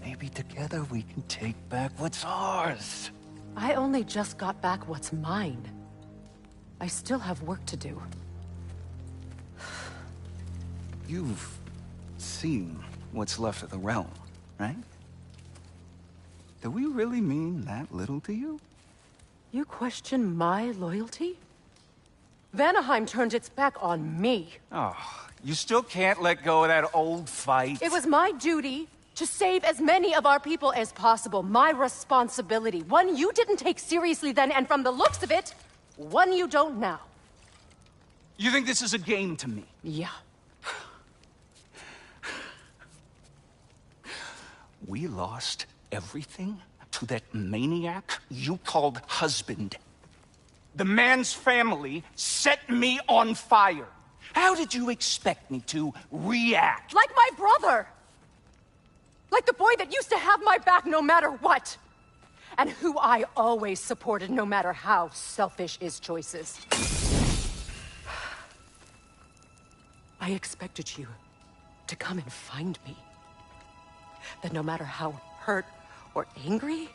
Maybe together we can take back what's ours. I only just got back what's mine. I still have work to do. You've seen what's left of the realm, right? Do we really mean that little to you? You question my loyalty? Vanaheim turned its back on me. Oh, you still can't let go of that old fight? It was my duty to save as many of our people as possible. My responsibility. One you didn't take seriously then, and from the looks of it, one you don't now. You think this is a game to me? Yeah. We lost everything to that maniac you called husband. The man's family set me on fire. How did you expect me to react? Like my brother! Like the boy that used to have my back no matter what! And who I always supported no matter how selfish his choices. I expected you to come and find me. That no matter how hurt or angry,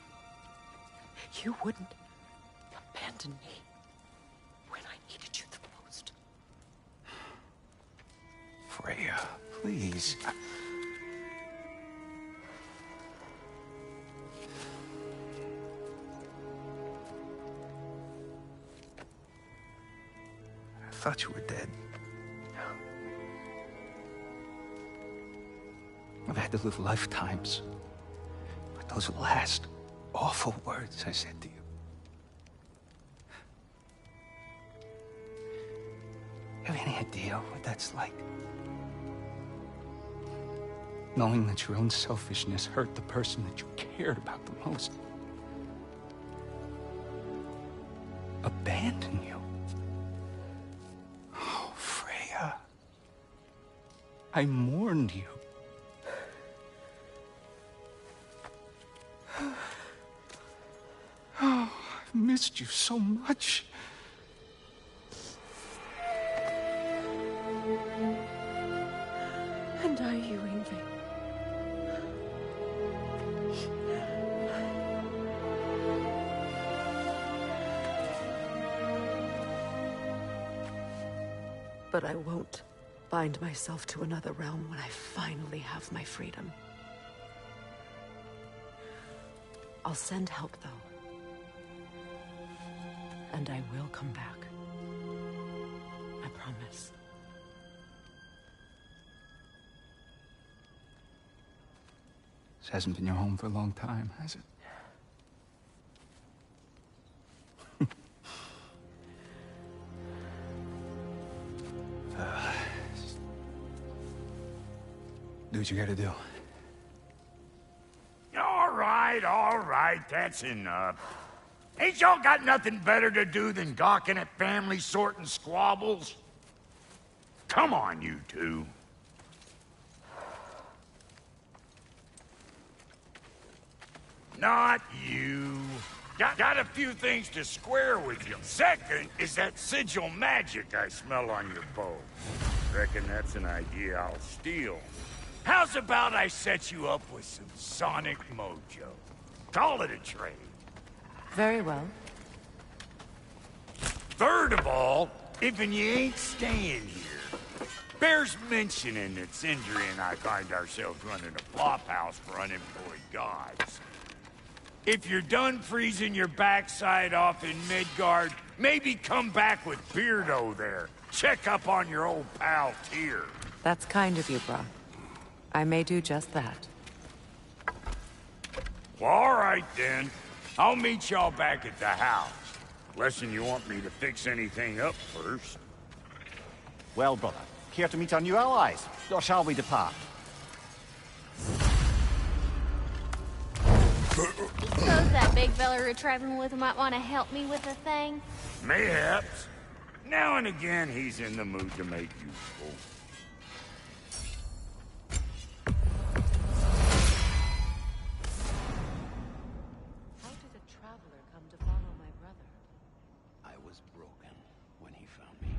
you wouldn't abandon me when I needed you the most. Freya, please. I thought you were dead. I've had to live lifetimes with those last awful words I said to you. Have any idea what that's like? Knowing that your own selfishness hurt the person that you cared about the most. Abandon you. Oh, Freya. I mourned you. Oh, I've missed you so much. And are you, Ingrid? But I won't bind myself to another realm when I finally have my freedom. I'll send help, though. And I will come back. I promise. This hasn't been your home for a long time, has it? Do what you gotta do. All right, that's enough. Ain't y'all got nothing better to do than gawking at family sorting squabbles? Come on, you two. Not you. Got a few things to square with you. Second is that sigil magic I smell on your bow. Reckon that's an idea I'll steal. How's about I set you up with some sonic mojo? Call it a trade. Very well. Third of all, if you ain't staying here, bears mentioning that Sindri and I find ourselves running a flop house for unemployed gods. If you're done freezing your backside off in Midgard, maybe come back with Beardo there. Check up on your old pal Tyr. That's kind of you, Brock. I may do just that. Well, all right then. I'll meet y'all back at the house. Unless you want me to fix anything up first. Well, brother, care to meet our new allies? Or shall we depart? Suppose that big fella we're traveling with might want to help me with a thing. Mayhaps. Now and again, he's in the mood to make useful. How did a traveler come to follow my brother? I was broken when he found me.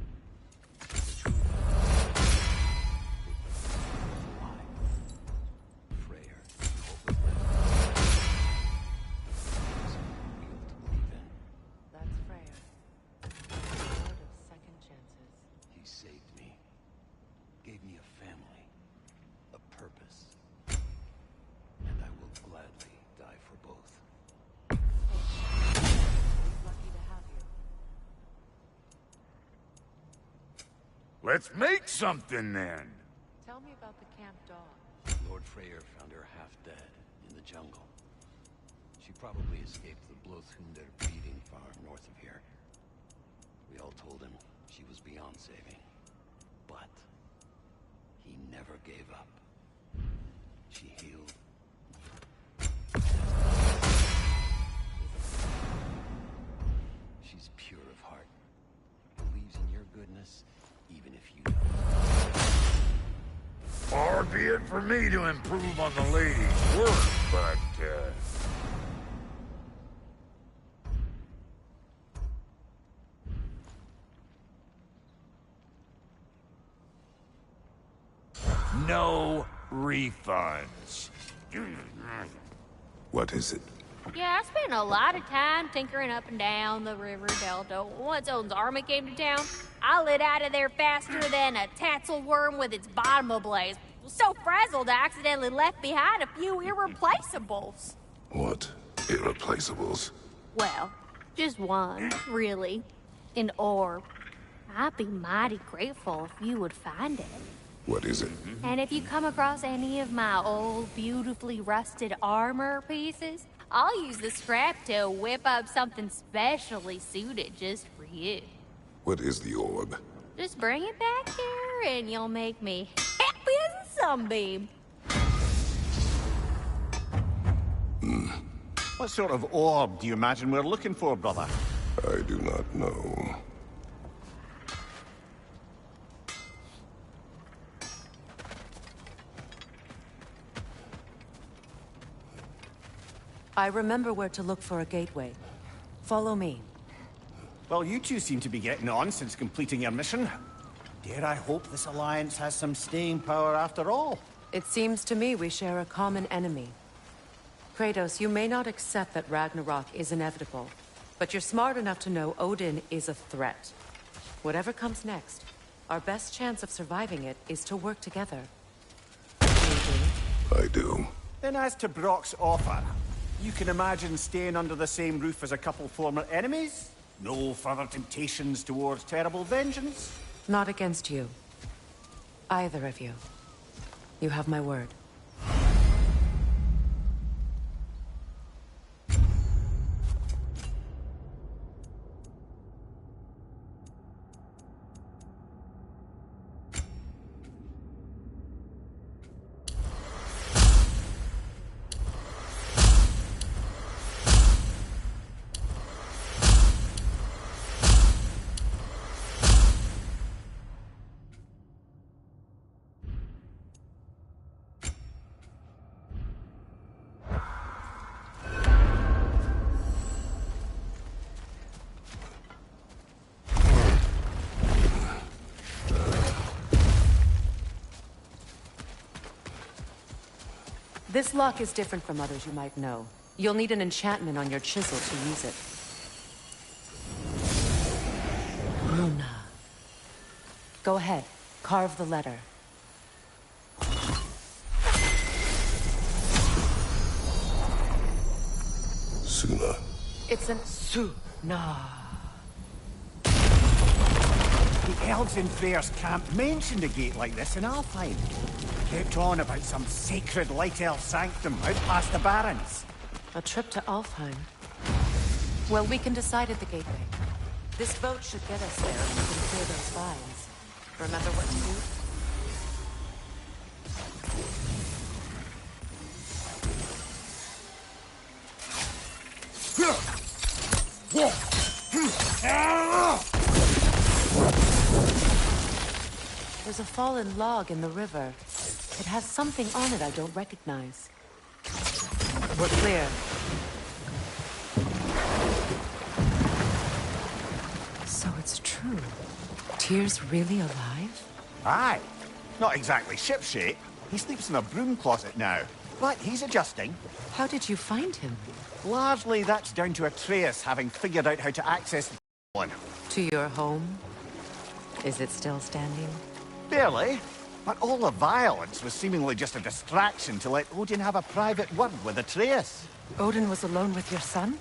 Freya, hope That's Freya. Lord of second chances. he saved me, gave me a family, a purpose, and I will gladly die for both. He's lucky to have you. Let's make something then. Tell me about the camp dog. Lord Freyr found her half dead in the jungle. She probably escaped the Blothhunder breeding farm north of here. We all told him she was beyond saving. But he never gave up. She healed. She's pure of heart. Believes in your goodness, even if you don't. Far be it for me to improve on the lady's work, but, no refunds. What is it? Yeah, I spent a lot of time tinkering up and down the river delta. Once Odin's army came to town, I lit out of there faster than a tassel worm with its bottom ablaze. So frazzled, I accidentally left behind a few irreplaceables. What? Irreplaceables? Well, just one, really. An orb. I'd be mighty grateful if you would find it. What is it? And if you come across any of my old, beautifully rusted armor pieces, I'll use the scrap to whip up something specially suited just for you. What is the orb? Just bring it back here and you'll make me happy as a sunbeam. What sort of orb do you imagine we're looking for, brother? I do not know. I remember where to look for a gateway. Follow me. Well, you two seem to be getting on since completing your mission. Dare I hope this alliance has some staying power after all? It seems to me we share a common enemy. Kratos, you may not accept that Ragnarok is inevitable, but you're smart enough to know Odin is a threat. Whatever comes next, Our best chance of surviving it is to work together. Do you agree? I do. Then as to Brock's offer, you can imagine staying under the same roof as a couple former enemies? No further temptations towards terrible vengeance? Not against you. Either of you. You have my word. This lock is different from others you might know. You'll need an enchantment on your chisel to use it. Luna. Go ahead. Carve the letter. Suna. It's an Suna. The elves in Freya's camp mentioned a gate like this in Alfheim. Kept on about some sacred light elf sanctum out past the Barrens. A trip to Alfheim. Well, we can decide at the gateway. This boat should get us there, and we can clear those vines. Remember what to do? There's a fallen log in the river. It has something on it I don't recognize. We're clear. So it's true. Tyr's really alive? Aye. Not exactly shipshape. He sleeps in a broom closet now. But he's adjusting. How did you find him? Largely that's down to Atreus having figured out how to access the one. To your home? Is it still standing? Barely. But all the violence was seemingly just a distraction to let Odin have a private word with Atreus. Odin was alone with your son?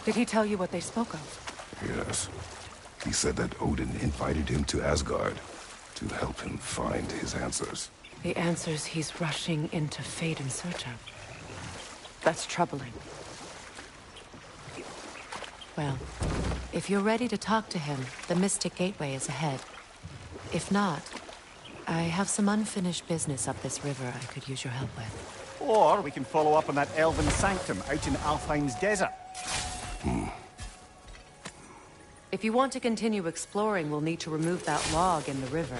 Did he tell you what they spoke of? Yes. He said that Odin invited him to Asgard to help him find his answers. The answers he's rushing into fate in search of. That's troubling. Well, if you're ready to talk to him, the Mystic Gateway is ahead. If not, I have some unfinished business up this river I could use your help with. Or we can follow up on that elven sanctum out in Alfheim's desert. If you want to continue exploring, we'll need to remove that log in the river.